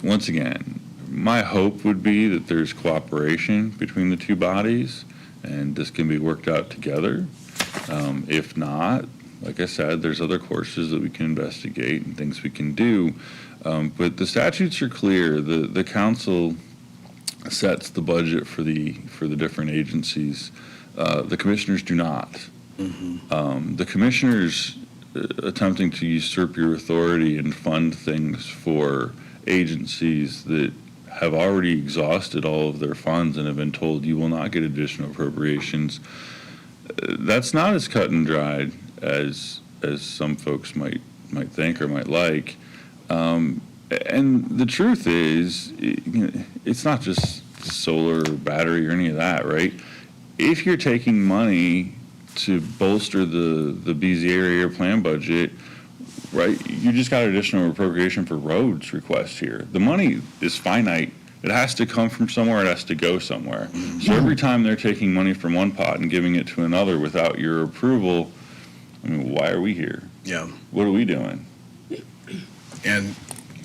once again, my hope would be that there's cooperation between the two bodies and this can be worked out together. If not, like I said, there's other courses that we can investigate and things we can do. But the statutes are clear. The council sets the budget for the different agencies. The commissioners do not. The commissioners attempting to usurp your authority and fund things for agencies that have already exhausted all of their funds and have been told you will not get additional appropriations. That's not as cut and dried as some folks might think or might like. And the truth is, it's not just solar or battery or any of that, right? If you're taking money to bolster the BZA area plan budget, right, you just got additional appropriation for roads requests here. The money is finite. It has to come from somewhere. It has to go somewhere. So every time they're taking money from one pot and giving it to another without your approval, I mean, why are we here? Yeah. What are we doing? And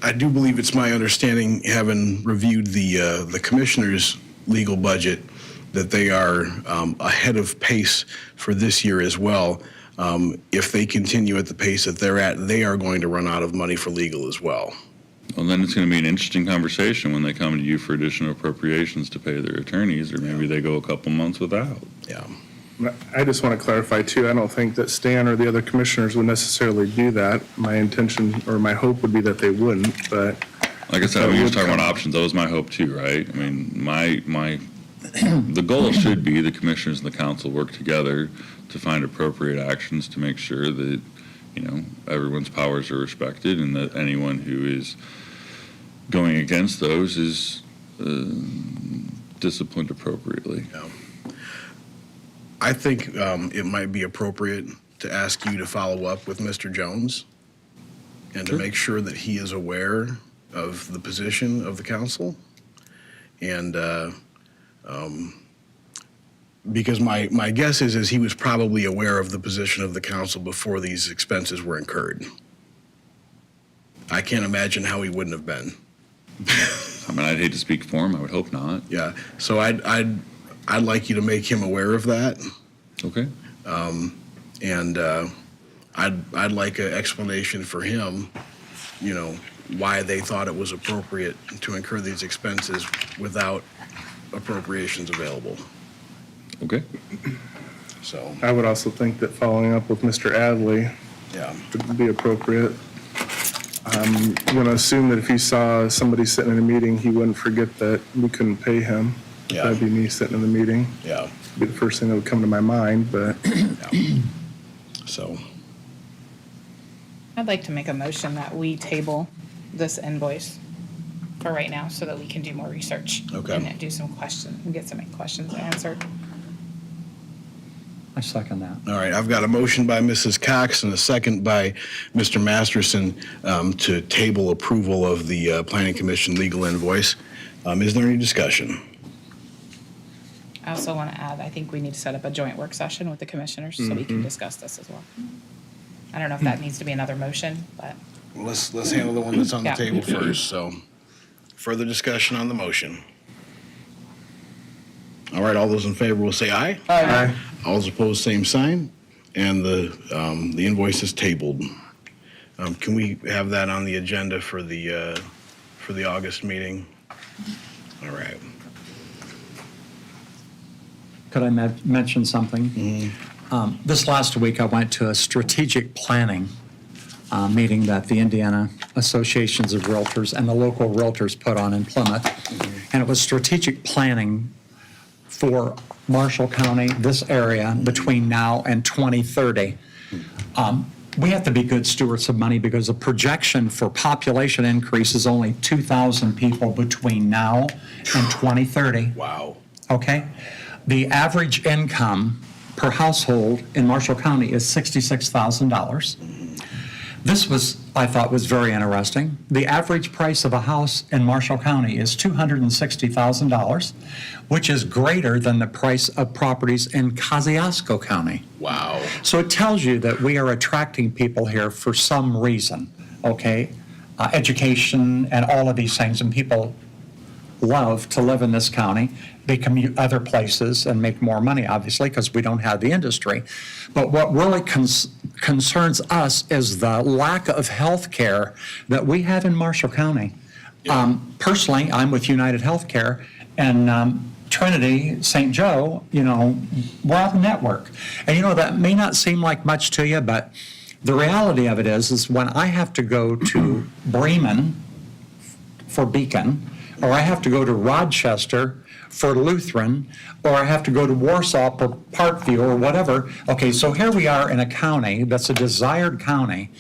I do believe it's my understanding, having reviewed the commissioner's legal budget, that they are ahead of pace for this year as well. If they continue at the pace that they're at, they are going to run out of money for legal as well. Well, then it's going to be an interesting conversation when they come to you for additional appropriations to pay their attorneys, or maybe they go a couple months without. Yeah. I just want to clarify too, I don't think that Stan or the other commissioners would necessarily do that. My intention or my hope would be that they wouldn't, but. Like I said, we were talking about options. That was my hope too, right? I mean, the goal should be the commissioners and the council work together to find appropriate actions to make sure that, everyone's powers are respected and that anyone who is going against those is disciplined appropriately. Yeah. I think it might be appropriate to ask you to follow up with Mr. Jones and to make sure that he is aware of the position of the council. And because my guess is he was probably aware of the position of the council before these expenses were incurred. I can't imagine how he wouldn't have been. I mean, I'd hate to speak for him. I would hope not. Yeah. So I'd like you to make him aware of that. Okay. And I'd like an explanation for him, why they thought it was appropriate to incur these expenses without appropriations available. Okay. So, I would also think that following up with Mr. Adley yeah. would be appropriate. I'm going to assume that if he saw somebody sitting in a meeting, he wouldn't forget that we couldn't pay him. Yeah. That'd be me sitting in the meeting. Yeah. Be the first thing that would come to my mind, but. Yeah. So, I'd like to make a motion that we table this invoice for right now so that we can do more research. Okay. And do some questions, and get some questions answered. I second that. all right, I've got a motion by Mrs. Cox and a second by Mr. Masterson to table approval of the Planning Commission legal invoice. Is there any discussion? I also want to add, I think we need to set up a joint work session with the commissioners so we can discuss this as well. I don't know if that needs to be another motion, but Let's handle the one that's on the Yeah. table first, so. Further discussion on the motion. All right, all those in favor will say aye. Aye. All those opposed, same sign, and the invoice is tabled. Can we have that on the agenda for the August meeting? All right. Could I mention something? This last week, I went to a strategic planning meeting that the Indiana Associations of Realtors and the local realtors put on in Plymouth. And it was strategic planning for Marshall County, this area, between now and 2030. We have to be good stewards of money because the projection for population increase is only 2,000 people between now and 2030. Wow. Okay? The average income per household in Marshall County is $66,000. This was, I thought, was very interesting. The average price of a house in Marshall County is $260,000, which is greater than the price of properties in Kosciuszko County. Wow. So it tells you that we are attracting people here for some reason, okay? Education and all of these things, and people love to live in this county. They commute other places and make more money, obviously, because we don't have the industry. But what really concerns us is the lack of health care that we have in Marshall County. Personally, I'm with United Healthcare, and Trinity, St. Joe, we're out of network. And that may not seem like much to you, but the reality of it is when I have to go to Bremen for Beacon, or I have to go to Rochester for Lutheran, or I have to go to Warsaw for Parkview or whatever. Okay, so here we are in a county that's a desired county,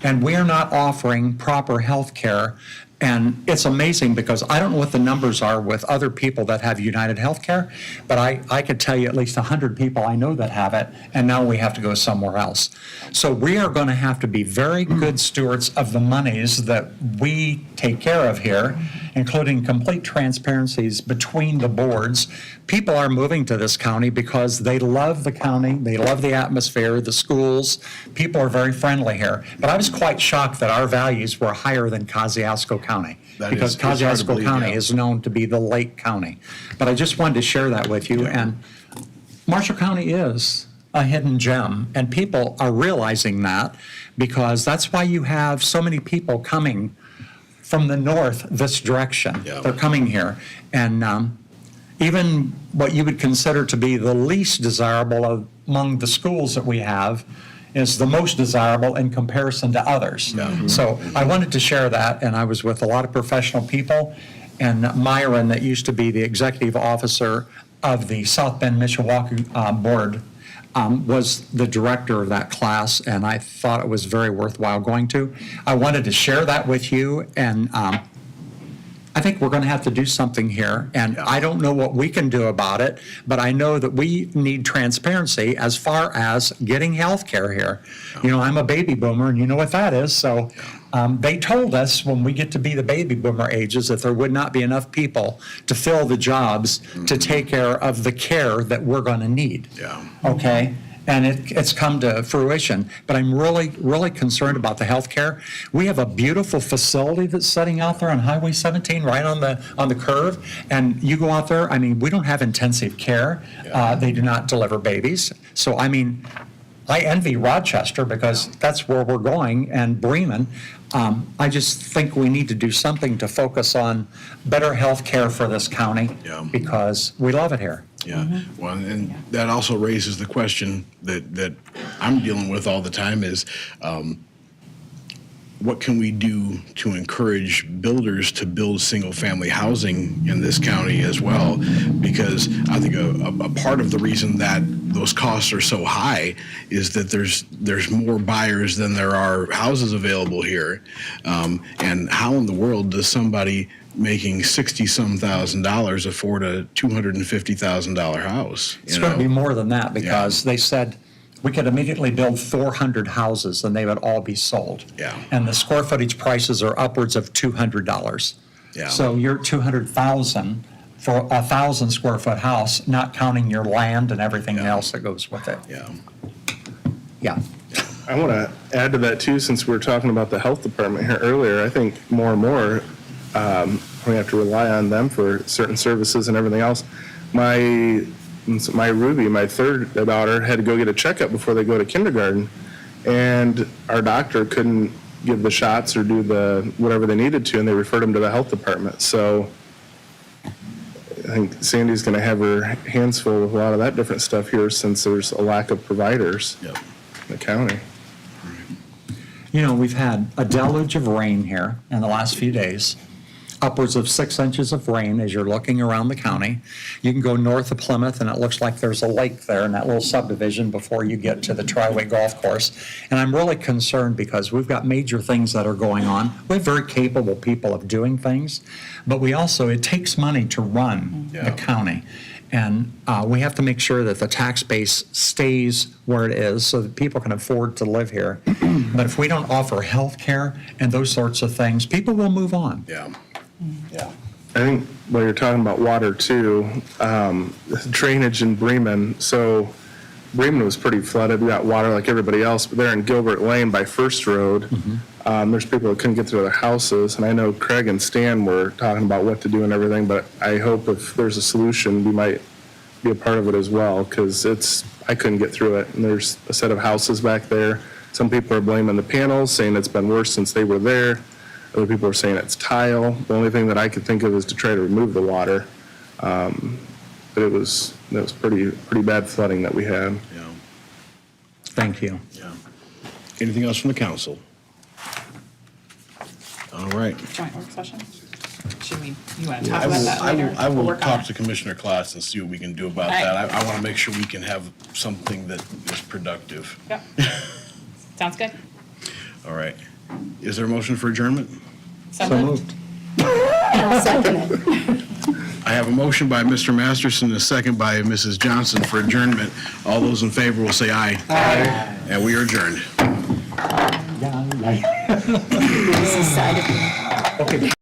and we're not offering proper health care. And it's amazing because I don't know what the numbers are with other people that have United Healthcare, but I could tell you at least 100 people I know that have it, and now we have to go somewhere else. So we are going to have to be very good stewards of the monies that we take care of here, including complete transparencies between the boards. People are moving to this county because they love the county, they love the atmosphere, the schools. People are very friendly here. But I was quite shocked that our values were higher than Kosciuszko County. That because is hard to Kosciuszko believe, County yeah. is known to be the lake county. But I just wanted to share that with you. And Marshall County is a hidden gem, and people are realizing that because that's why you have so many people coming from the north this direction. Yeah. They're coming here. And even what you would consider to be the least desirable among the schools that we have is the most desirable in comparison to others. So I wanted to share that, and I was with a lot of professional people. And Myron, that used to be the executive officer of the South Bend Mishawaka Board, was the director of that class, and I thought it was very worthwhile going to. I wanted to share that with you, and I think we're going to have to do something here, and I don't know what we can do about it, but I know that we need transparency as far as getting health care here. You know, I'm a baby boomer, and you know what that is, so they told us when we get to be the baby boomer ages that there would not be enough people to fill the jobs to take care of the care that we're going to need. Yeah. Okay? And it's come to fruition, but I'm really, really concerned about the health care. We have a beautiful facility that's sitting out there on Highway 17, right on the curve, and you go out there, I mean, we don't have intensive care. They do not deliver babies. So, I mean, I envy Rochester because that's where we're going, and Bremen. I just think we need to do something to focus on better health care for this county because we love it here. Yeah, well, and that also raises the question that I'm dealing with all the time is, what can we do to encourage builders to build single-family housing in this county as well? Because I think a part of the reason that those costs are so high is that there's more buyers than there are houses available here. And how in the world does somebody making $60-some thousand afford a $250,000 house? It's going to be more than that because they said we could immediately build 400 houses and they would all be sold. Yeah. And the square footage prices are upwards of $200. Yeah. So you're $200,000 for a 1,000 square foot house, not counting your land and everything else that goes with it. Yeah. Yeah. I want to add to that too, since we were talking about the health department here earlier. I think more and more we have to rely on them for certain services and everything else. My Ruby, my third daughter, had to go get a checkup before they go to kindergarten, and our doctor couldn't give the shots or do the whatever they needed to, and they referred them to the health department. So I think Sandy's going to have her hands full with a lot of that different stuff here since there's a lack of providers in the county. You know, we've had a deluge of rain here in the last few days, upwards of 6 inches of rain as you're looking around the county. You can go north of Plymouth, and it looks like there's a lake there in that little subdivision before you get to the Triway Golf Course. And I'm really concerned because we've got major things that are going on. We have very capable people of doing things, but we also, it takes money to run the county. And we have to make sure that the tax base stays where it is so that people can afford to live here. But if we don't offer health care and those sorts of things, people will move on. Yeah. I think while you're talking about water too, drainage in Bremen. So Bremen was pretty flooded. We got water like everybody else, but there in Gilbert Lane by First Road, there's people that couldn't get through their houses. And I know Craig and Stan were talking about what to do and everything, but I hope if there's a solution, we might be a part of it as well, because I couldn't get through it. And there's a set of houses back there. Some people are blaming the panels, saying it's been worse since they were there. Other people are saying it's tile. The only thing that I could think of is to try to remove the water. But it was pretty bad flooding that we had. Yeah. Thank you. Yeah. Anything else from the council? All right. Joint work session? Should we, you want to I talk about will, that I later? will, I We'll will work on talk it. to Commissioner Klaas and see what we can do about All that. right. I want to make sure we can have something that is productive. Yep. Sounds good. All right. Is there a motion for adjournment? So moved. I'll second it. I have a motion by Mr. Masterson, a second by Mrs. Johnson for adjournment. All those in favor will say aye. Aye. And we are adjourned. This is side of me. Okay.